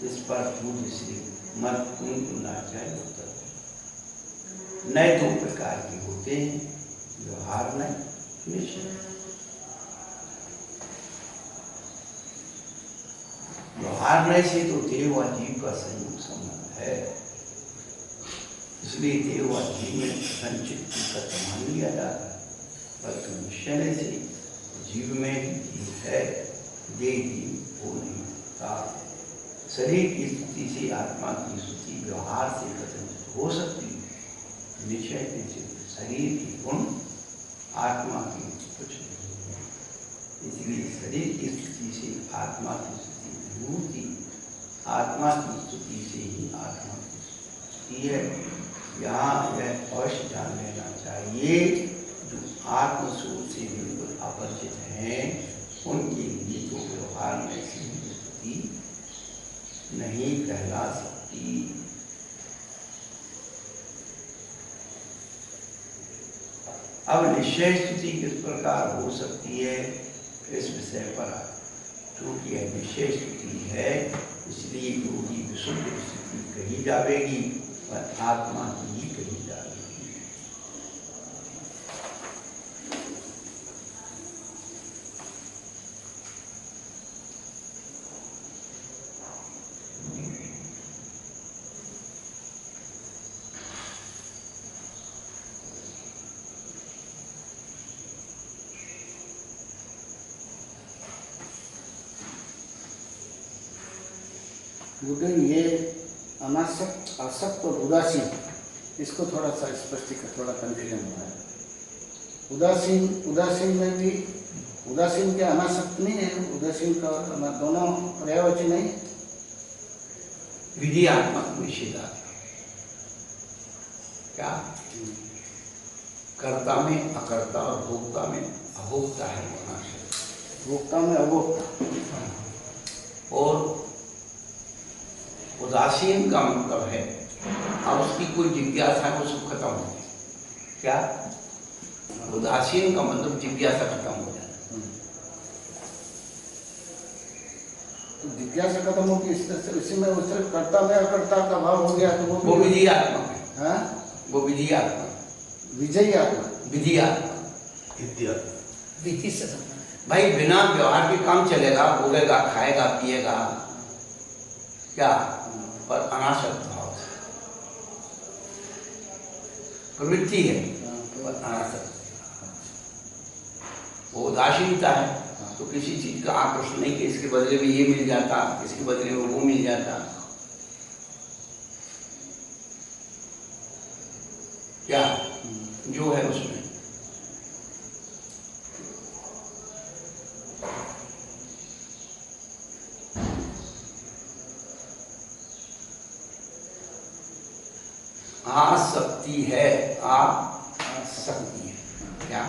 इस पर पूज्य श्री मत कुंकुलाचार्य उत्तर नए दो प्रकार के होते हैं, व्यवहार नय, निश्चय। व्यवहार नय से तो देव व जीव का संयोग संबंध है, इसलिए देव व जीव में संचित का समान लिया जाता है, परंतु निश्चय से जीव में ही जीव है, देह जीव हो नहीं सकता। शरीर की स्तुति से आत्मा की स्तुति व्यवहार से प्रसन्नित हो सकती है, निश्चय से शरीर की गुण आत्मा की कुछ नहीं है, इसलिए शरीर की स्तुति से आत्मा की स्तुति नहीं होती, आत्मा की स्तुति से ही आत्मा की स्तुति है। यहाँ यह अवश्य जान लेना चाहिए, जो आत्मस्वरूप से बिल्कुल अपरिचित हैं, उनके लिए तो व्यवहार में ऐसी स्तुति नहीं कहला सकती। अब निश्चय स्तुति किस प्रकार हो सकती है, इस विषय पर क्योंकि यह निश्चय स्तुति है, इसलिए योगी विशुद्ध स्तुति कही जाएगी और आत्मा की ही कही जाएगी। बुद्धि ये अनासक्त, आसक्त और उदासीन, इसको थोड़ा सा स्पष्टीकरण, थोड़ा कंफ्यूजन हो रहा है। उदासीन में भी उदासीन के अनासक्त नहीं है, उदासीन का दोनों पर्यायवाची नहीं, विधियात्मक निषेधात्मक क्या कर्ता में अकर्ता और भोक्ता में अभोक्ता है, भोक्ता में अभोक्ता। और उदासीन का मतलब है अब उसकी कोई जिज्ञासा को सब खत्म हो गई। क्या उदासीन का मतलब जिज्ञासा खत्म हो जाना। तो जिज्ञासा खत्म होगी, इसी में उस कर्ता में अकर्ता का भाव हो गया, तो वो विधियात्मक है। हाँ, वो विधियात्मक, विजयी आत्मा, विधियात्मक, विधि से भाई बिना व्यवहार के काम चलेगा, बोलेगा, खाएगा, पिएगा, क्या, पर अनासक्त भाव से प्रवृत्ति है, पर अनासक्त। वो उदासीनता है, तो किसी चीज का आकर्षण नहीं कि इसके बदले में ये मिल जाता, इसके बदले में वो मिल जाता, क्या जो है उसमें। आसक्ति है, आसक्ति है, क्या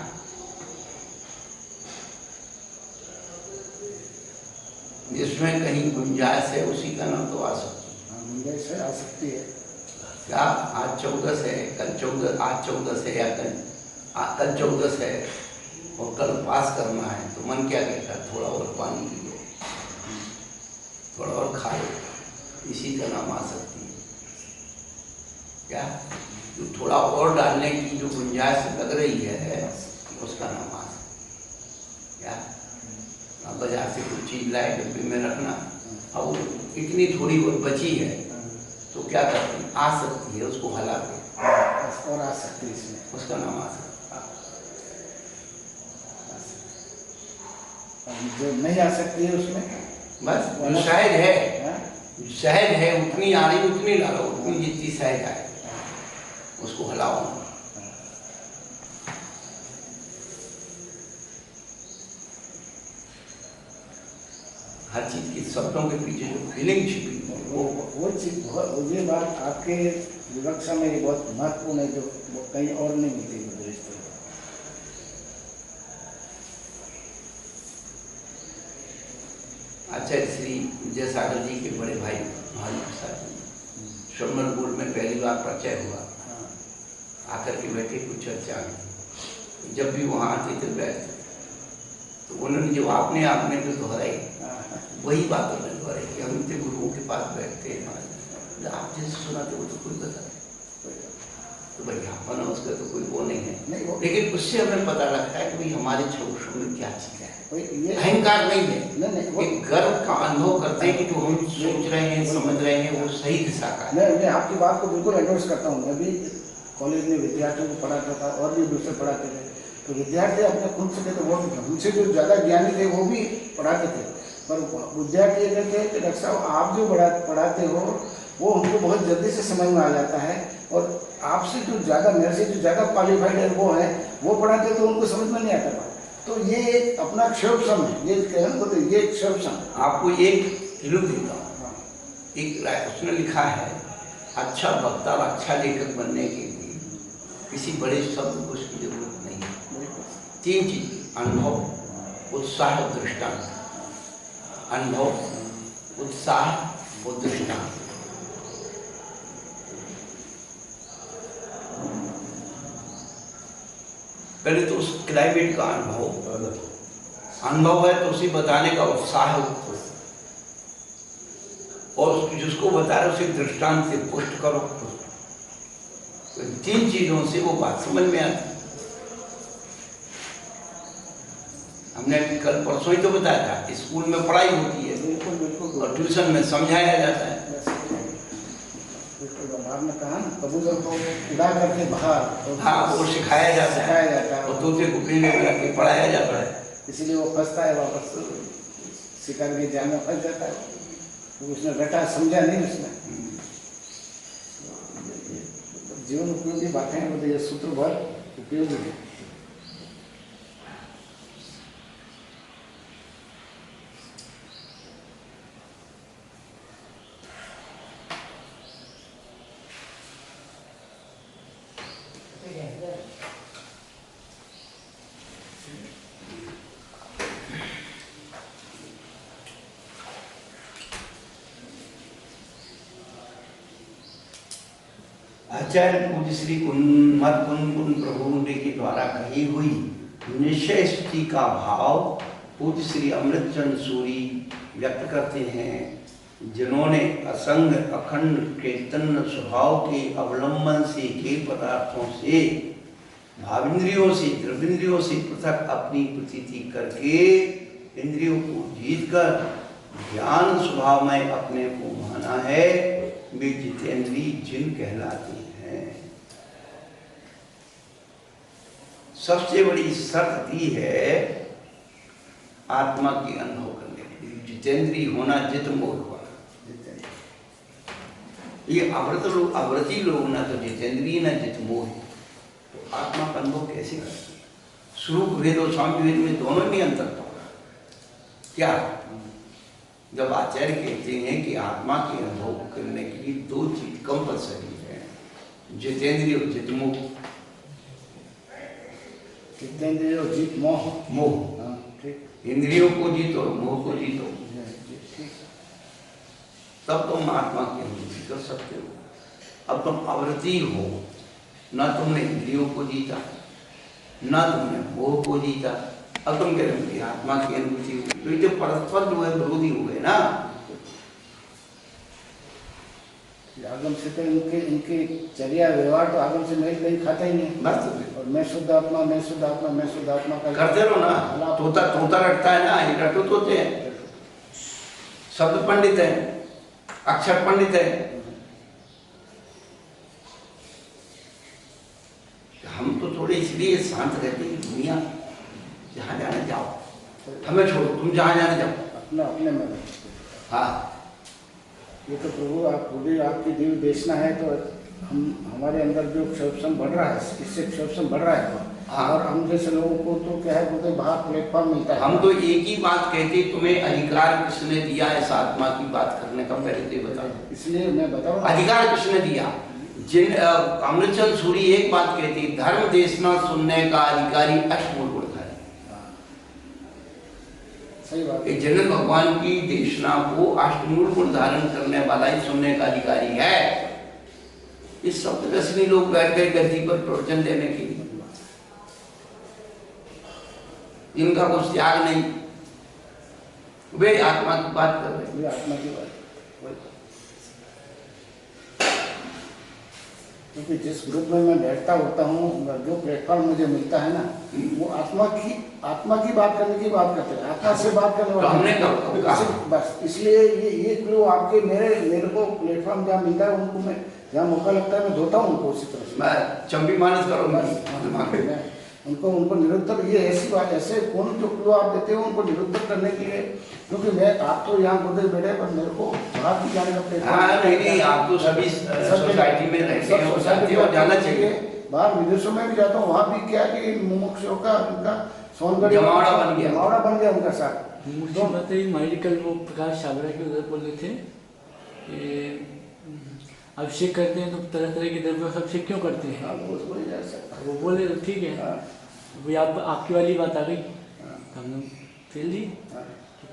जिसमें कहीं गुंजाइश है उसी का नाम तो आसक्ति। गुंजाइश है, आसक्ति है। क्या आज 14 है, कल 14, आज 14 है या कल 14 है और कल पास करना है, तो मन क्या कहता है, थोड़ा और पानी पी लो, थोड़ा और खा लो, इसी का नाम आसक्ति है। क्या जो थोड़ा और डालने की जो गुंजाइश लग रही है, उसका नाम आसक्ति। क्या अब बाजार से कुछ चीज लाए डब्बे में रखना, अब इतनी थोड़ी बहुत बची है, तो क्या करते हैं, आसक्ति है, उसको हला के और आसक्ति इसमें, उसका नाम आसक्ति। जो नहीं आ सकती है उसमें बस जो शायद है उतनी आ रही, उतनी डालो, उतनी जितनी शायद आए उसको हलाओ। हर चीज की शब्दों के पीछे जो फीलिंग छिपी है वो चीज ये बात आपके विवक्षा में ये बहुत महत्वपूर्ण है, जो वो कहीं और नहीं मिलती मुझे इस तरह। आचार्य श्री विद्यासागर जी के बड़े भाई महावीर प्रसाद जी श्रवणबोल में पहली बार परिचय हुआ, आकर के बैठे कुछ चर्चा में, जब भी वहाँ आते थे बैठते तो उन्होंने जो आपने जो दोहराई वही बात उन्होंने दोहराई कि हम इतने गुरुओं के पास बैठते हैं, आप जैसे सुनाते वो तो कोई बता तो भाई अपन उसका तो कोई वो नहीं है, लेकिन उससे हमें पता लगता है कि भाई हमारे छोटे में क्या चीज है। अहंकार नहीं है, एक गर्व का अनुभव करते हैं कि जो हम सोच रहे हैं समझ रहे हैं वो सही दिशा का है। मैं आपकी बात को बिल्कुल एंडोर्स करता हूँ। मैं भी कॉलेज में विद्यार्थियों को पढ़ाता था और भी दूसरे पढ़ाते थे, तो विद्यार्थी अपने खुद से थे तो वो हमसे जो ज़्यादा ज्ञानी थे वो भी पढ़ाते थे, पर विद्यार्थी ये कहते हैं कि डॉक्टर साहब आप जो पढ़ाते हो वो हमको बहुत जल्दी से समझ में आ जाता है, और आपसे जो ज़्यादा मेरे से जो ज़्यादा क्वालिफाइड है वो पढ़ाते तो उनको समझ में नहीं आता। तो ये एक अपना क्षोभसम है, ये कहना तो ये क्षोभसम है। आपको एक क्लू देता हूँ, एक उसने लिखा है अच्छा वक्ता और अच्छा लेखक बनने के लिए किसी बड़े शब्द को उसकी जरूरत नहीं है। 3 चीज, अनुभव, उत्साह और दृष्टांत। अनुभव, उत्साह और दृष्टांत। पहले तो उस क्लाइमेट का अनुभव है तो उसे बताने का उत्साह है, और जिसको बता रहे उसे दृष्टांत से पुष्ट करो। तो 3 चीजों से वो बात समझ में आती। हमने कल परसों ही तो बताया था, स्कूल में पढ़ाई होती है और ट्यूशन में समझाया जाता है। आपने कहा ना कबूतर को उड़ा करके बाहर, हाँ, वो सिखाया जाता है और तोते को पीने में रख के पढ़ाया जाता है, इसीलिए वो फंसता है, वापस शिकार के जाल में फंस जाता है, तो उसने रटा समझा नहीं उसने। जीवन उपयोगी बातें हैं, ये सूत्र बहुत उपयोगी है। आचार्य पूज्य श्री उन्मत गुण प्रभु के द्वारा कही हुई निश्चय स्तुति का भाव पूज्य श्री अमृतचंद सूरी व्यक्त करते हैं, जिन्होंने असंग अखंड चैतन्य स्वभाव के अवलंबन से के पदार्थों से भावेंद्रियों से द्रव्येंद्रियों से पृथक अपनी प्रतीति करके इंद्रियों को जीतकर ज्ञान स्वभाव में अपने को माना है, वे जितेंद्री जिन कहलाते हैं। सबसे बड़ी शर्त दी है आत्मा की अनुभव करने के लिए, जितेंद्री होना, जित मोह होना। ये अव्रती लोग ना तो जितेंद्रीय ना जित मोह, तो आत्मा का अनुभव कैसे करते? स्वरूप वेद और स्वामी वेद में दोनों में अंतर था क्या? जब आचार्य कहते हैं कि आत्मा के अनुभव करने के लिए 2 चीज कंपलसरी है, जितेंद्रिय और जित मोह। जितेंद्रिय और जित मोह, इंद्रियों को जीतो और मोह को जीतो, तब तुम आत्मा की अनुभूति कर सकते हो। अब तुम अवृत्ति हो, ना तुमने इंद्रियों को जीता ना तुमने मोह को जीता, अब तुम कह रहे हो आत्मा की अनुभूति हुई, तो ये परस्पर जो है विरोधी हुए ना। आगम से तो इनके चर्या व्यवहार तो आगम से मेल कहीं खाता ही नहीं। बस और मैं शुद्ध आत्मा, मैं शुद्ध आत्मा, मैं शुद्ध आत्मा का करते रहो ना। तोता रटता है ना, ये रटुत होते हैं, शब्द पंडित है, अक्षर पंडित है। हम तो थोड़े इसलिए शांत रहते हैं, दुनिया जहाँ जाने जाओ, हमें छोड़ो, तुम जहाँ जाने जाओ अपने में। हाँ, ये तो प्रभु आपकी दिव्य देशना है, तो हमारे अंदर जो क्षोभसम बढ़ रहा है, इससे क्षोभसम बढ़ रहा है, हाँ। और हम जैसे लोगों को तो क्या है, बोलते बाहर प्लेटफॉर्म मिलता है। हम तो एक ही बात कहते, तुम्हें अधिकार किसने दिया इस आत्मा की बात करने का, पहले तो बता। इसलिए मैं बता रहा हूँ, अधिकार किसने दिया? जिन अमृतचंद सूरी एक बात कहती, धर्म देशना सुनने का अधिकारी अष्टमूल गुणधारी। सही बात है। जनक भगवान की देशना को अष्टमूल गुण धारण करने वाला ही सुनने का अधिकारी है। इस शब्द रश्मि लोग बैठ गए गद्दी पर प्रवचन देने के लिए, इनका कुछ त्याग नहीं, वे आत्मा की बात कर रहे हैं। ये आत्मा की बात है। क्योंकि जिस ग्रुप में मैं बैठता होता हूँ, जो प्लेटफॉर्म मुझे मिलता है ना, वो आत्मा की बात करने की बात करते हैं, आत्मा से बात करने वाले। हमने कब कहा? बस इसलिए ये जो आपके मेरे को प्लेटफॉर्म जहाँ मिलता है, उनको मैं जहाँ मौका लगता है मैं धोता हूँ उनको उसी तरह से। मैं चंपी मानस करो उनको निरुद्ध, ये ऐसी बात, ऐसे कौन जो क्लू आप देते हो उनको निरुद्ध करने के लिए, क्योंकि मैं आप तो यहाँ गुरुदेव बैठे, पर मेरे को बाहर भी जाने का प्लेटफॉर्म। नहीं, आप तो सभी सोसाइटी में रहते हो, जाना चाहिए। बाहर विदेशों में भी जाता हूँ, वहाँ भी क्या कि मुमुक्षुओं का उनका सौंदर्य जमावड़ा बन गया उनका साथ। मुझे बात है, मेडिकल वो प्रकाश छाबड़ा के उधर बोल रहे थे कि अभिषेक करते हैं तो तरह तरह के द्रव्यों से अभिषेक क्यों करते हैं? वो बोले ठीक है, वो आपकी वाली बात आ गई, हमने फेल दी।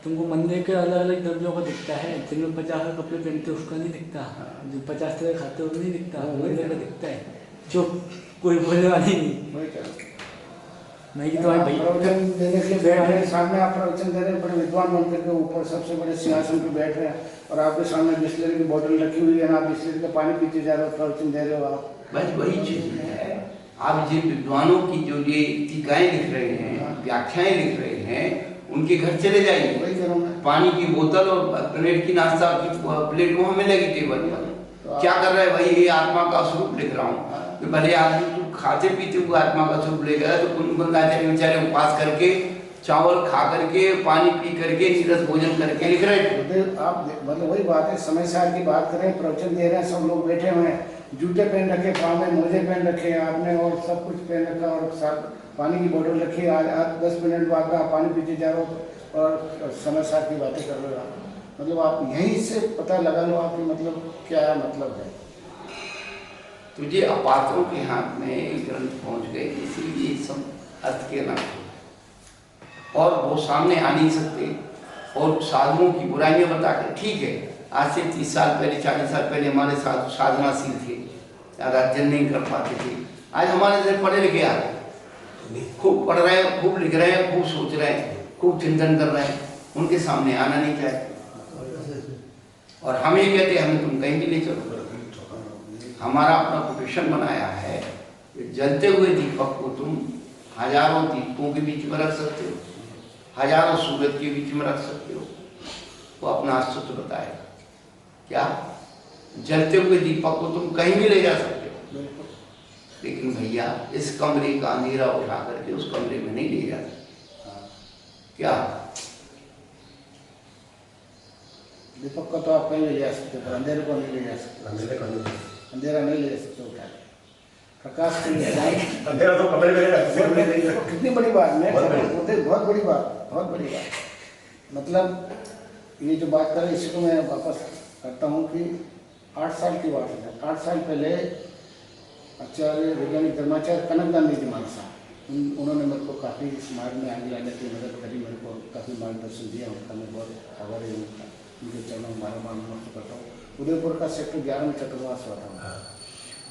तुमको मंदिर के अलग अलग द्रव्यों का दिखता है, जिनमें 50 कपड़े पहनते हो उसका नहीं दिखता, जो 50 तरह खाते हो नहीं दिखता, मंदिर का दिखता है। जो कोई बोलने वाली नहीं। मैं कि तुम्हारे भाई प्रवचन देने के लिए बैठ रहे हैं, सामने आप प्रवचन दे रहे हैं, बड़े विद्वान बनकर के ऊपर सबसे बड़े सिंहासन पे बैठ रहे हैं, और आपके सामने बिस्लरी की बोतल रखी हुई है ना, आप बिस्लरी का पानी पीते जा रहे हो, प्रवचन दे रहे हो आप। बस वही चीज है। आप जिन विद्वानों की जो ये टीकाएं लिख रहे हैं, व्याख्याएं लिख रहे हैं, उनके घर चले जाइए, वही कह रहा हूं मैं। पानी की बोतल और प्लेट की नाश्ता की प्लेट वहां मिलेगी टेबल पर। क्या कर रहा है भाई? ये आत्मा का स्वरूप लिख रहा हूँ। तो भले आदमी तू खाते पीते हुए आत्मा का स्वरूप ले गया, तो कुन बेचारे उपवास करके, चावल खा करके, पानी पी करके, नीरस भोजन करके लिख रहे थे। आप मतलब वही बात है, समय साल की बात करें, प्रवचन दे रहे हैं, सब लोग बैठे हुए हैं, जूते पहन रखे, पाँव में मोजे पहन रखे हैं आपने, और सब कुछ पहन रखा, और साथ पानी की बोतल रखी, आज 10 मिनट बाद आप पानी पीते जा रहे हो और समय साल की बातें कर रहे हो आप। मतलब आप यहीं से पता लगा लो आपकी मतलब क्या मतलब है। तुझे अपात्रों के हाथ में ग्रंथ पहुंच गए, इसीलिए सब अर्थ के ना, और वो सामने आ नहीं सकते, और साधुओं की बुराइयां बताकर। ठीक है, आज से 30 साल पहले, 40 साल पहले हमारे साधु साधनाशील थे, ज़्यादा अध्ययन नहीं कर पाते थे। आज हमारे जैसे पढ़े लिखे आ गए, खूब पढ़ रहे हैं, खूब लिख रहे हैं, खूब सोच रहे हैं, खूब चिंतन कर रहे हैं, उनके सामने आना नहीं चाहते। और हम ये कहते हैं हमें तुम कहीं भी ले चलो। हमारा अपना प्रोफेशन बनाया है, जलते हुए दीपक को तुम हजारों दीपकों के बीच में रख सकते हो, हजारों सूरज के बीच में रख सकते हो, वो अपना अस्तित्व बताएगा। क्या? जलते हुए दीपक को तुम कहीं भी ले जा सकते हो, लेकिन भैया इस कमरे का अंधेरा उठा करके उस कमरे में नहीं ले जा सकते। क्या? दीपक को तो आप कहीं ले जा सकते हो, अंधेरे को नहीं ले जा सकते। अंधेरा नहीं ले जा सकते उठा, प्रकाश के लिए अंधेरा तो कमरे में रहेगा। कितनी बड़ी बात है, बहुत बड़ी बात, बहुत बड़ी बात। मतलब ये जो बात करें, इसी को मैं वापस करता हूँ कि 8 साल की बात है। 8 साल पहले आचार्य वैज्ञानिक धर्माचार्य कनक गांधी जी मानसा, उन्होंने मेरे को काफ़ी इस मार्ग में आगे लाने की मदद करी, मेरे को काफ़ी मार्गदर्शन दिया, उनका मैं बहुत आभारी हूँ, उनके चरणों में बारम्बार नमस्कार करता हूँ। उदयपुर का सेक्टर 11 में चतुर्वास हुआ था,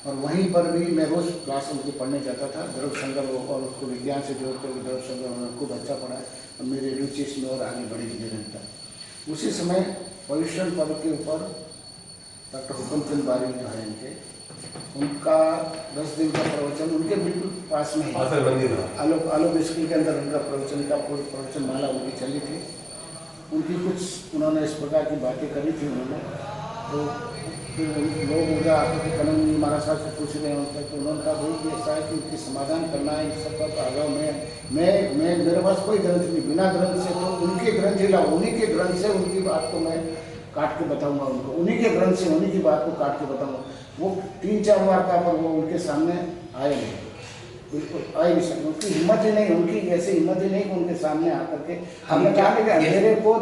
और वहीं पर भी मैं रोज़ क्लास उनकी पढ़ने जाता था। द्रव्य संग्रह और उसको विज्ञान से जोड़ते हुए द्रव्य संग्रह उन्होंने खूब अच्छा पढ़ा, और मेरी रुचि इसमें और आगे बढ़ी निरंतर। उसी समय पॉल्यूशन पर्व के ऊपर डॉक्टर हुकुमचंद बारी जो है इनके, उनका 10 दिन का प्रवचन उनके बिल्कुल पास में ही आलोक स्कूल के अंदर उनका प्रवचन का प्रवचन माला उनकी चली थी। उनकी कुछ उन्होंने इस प्रकार की बातें करी थी उन्होंने, तो लोग मुझे आकर के कनक जी महाराज साहब से पूछ रहे हैं, तो उन्होंने कहा भाई कि ऐसा है कि उनकी समाधान करना है, इन सब का आगाह मैं मेरे पास कोई ग्रंथ नहीं, बिना ग्रंथ से तो उनके ग्रंथ ही लाओ, उन्हीं के ग्रंथ से उनकी बात को मैं काट के बताऊंगा उनको, उन्हीं के ग्रंथ से उन्हीं की बात को काट के बताऊंगा। वो 3-4 बार का पर वो उनके सामने आए नहीं, बिल्कुल आ ही नहीं सकते, उनकी हिम्मत ही नहीं, उनकी ऐसी हिम्मत ही नहीं कि उनके सामने आकर के हमने कहा कि अंधेरे को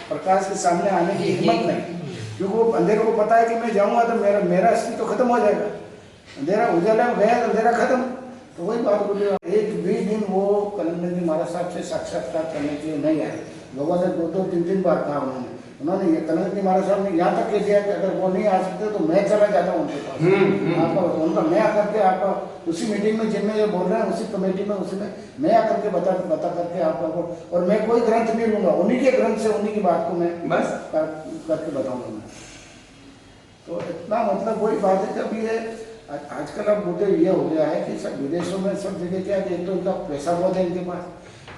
प्रकाश के सामने आने की हिम्मत नहीं, क्योंकि वो अंधेरे को पता है कि मैं जाऊंगा तो मेरा अस्तित्व तो खत्म हो जाएगा, अंधेरा उजाला में गया तो अंधेरा खत्म। तो वही बात बोली, एक भी दिन वो कलमनंद जी महाराज साहब से साक्षात्कार करने के लिए नहीं आए। लोगों ने 2-2, 3-3 बार कहा उन्होंने ये कलमनंद जी महाराज साहब ने यहाँ तक कह दिया कि अगर वो नहीं आ सकते तो मैं चला जाता हूँ उनके पास, आपका उनका मैं आकर के आपका उसी मीटिंग में जिनमें ये बोल रहे हैं उसी कमेटी में उसी में मैं आकर के बता करके आप लोगों को, और मैं कोई ग्रंथ नहीं लूंगा, उन्हीं के ग्रंथ से उन्हीं की बात को मैं बस करके बताऊंगा मैं। तो इतना मतलब वही बात है, जब ये आजकल अब मुद्दे ये हो गया है कि सब विदेशों में सब जगह क्या है, एक तो इनका पैसा बहुत है इनके पास,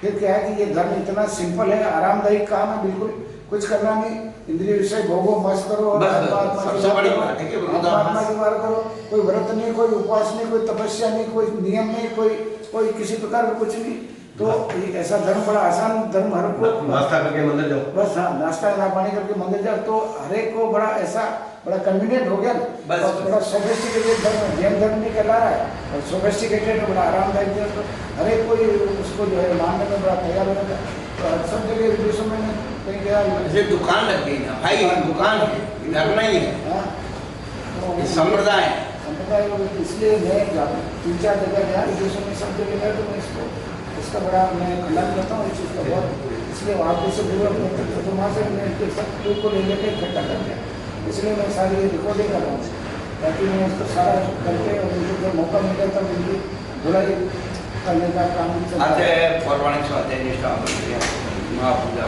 फिर क्या है कि ये धर्म इतना सिंपल है, आरामदायी काम है, बिल्कुल कुछ करना नहीं, इंद्रिय विषय भोगो, मस्त करो और सबसे बड़ी बात है कि आत्मा की बात करो, कोई व्रत नहीं, कोई उपवास नहीं, कोई तपस्या नहीं, कोई नियम नहीं, कोई किसी प्रकार का कुछ नहीं। तो ऐसा धर्म बड़ा आसान धर्म, हर को नाश्ता करके मंदिर जाओ, बस हाँ नाश्ता ना पानी करके मंदिर जाओ, तो हर एक को बड़ा ऐसा बड़ा कन्वीनियंट हो गया ना, बड़ा सोफिस्टिकेटेड धर्म, जैन धर्म नहीं कहला रहा है और सोफिस्टिकेटेड बड़ा आरामदायक है, तो हर एक कोई उसको जो है मानने में बड़ा तैयार हो जाता है। तो सब जगह विदेशों में कहीं गया, ये दुकान लग गई ना भाई, दुकान है, घर नहीं है, हाँ तो संप्रदाय है। संप्रदाय, इसलिए मैं 3-4 जगह गया विदेशों में, सब जगह गया तो मैं इसका बड़ा मैं खंडन करता हूँ इस चीज़ का बहुत, इसलिए आप से पूरा वहाँ से मैं सब को ले लेकर इकट्ठा कर दिया, इसलिए मैं सारी रिकॉर्डिंग कर रहा हूँ ताकि मैं इसको सारा करके और मुझे जब मौका मिले तब इनकी धुलाई करने का काम चलता है। पौराणिक स्वाध्याय निष्ठा महापूजा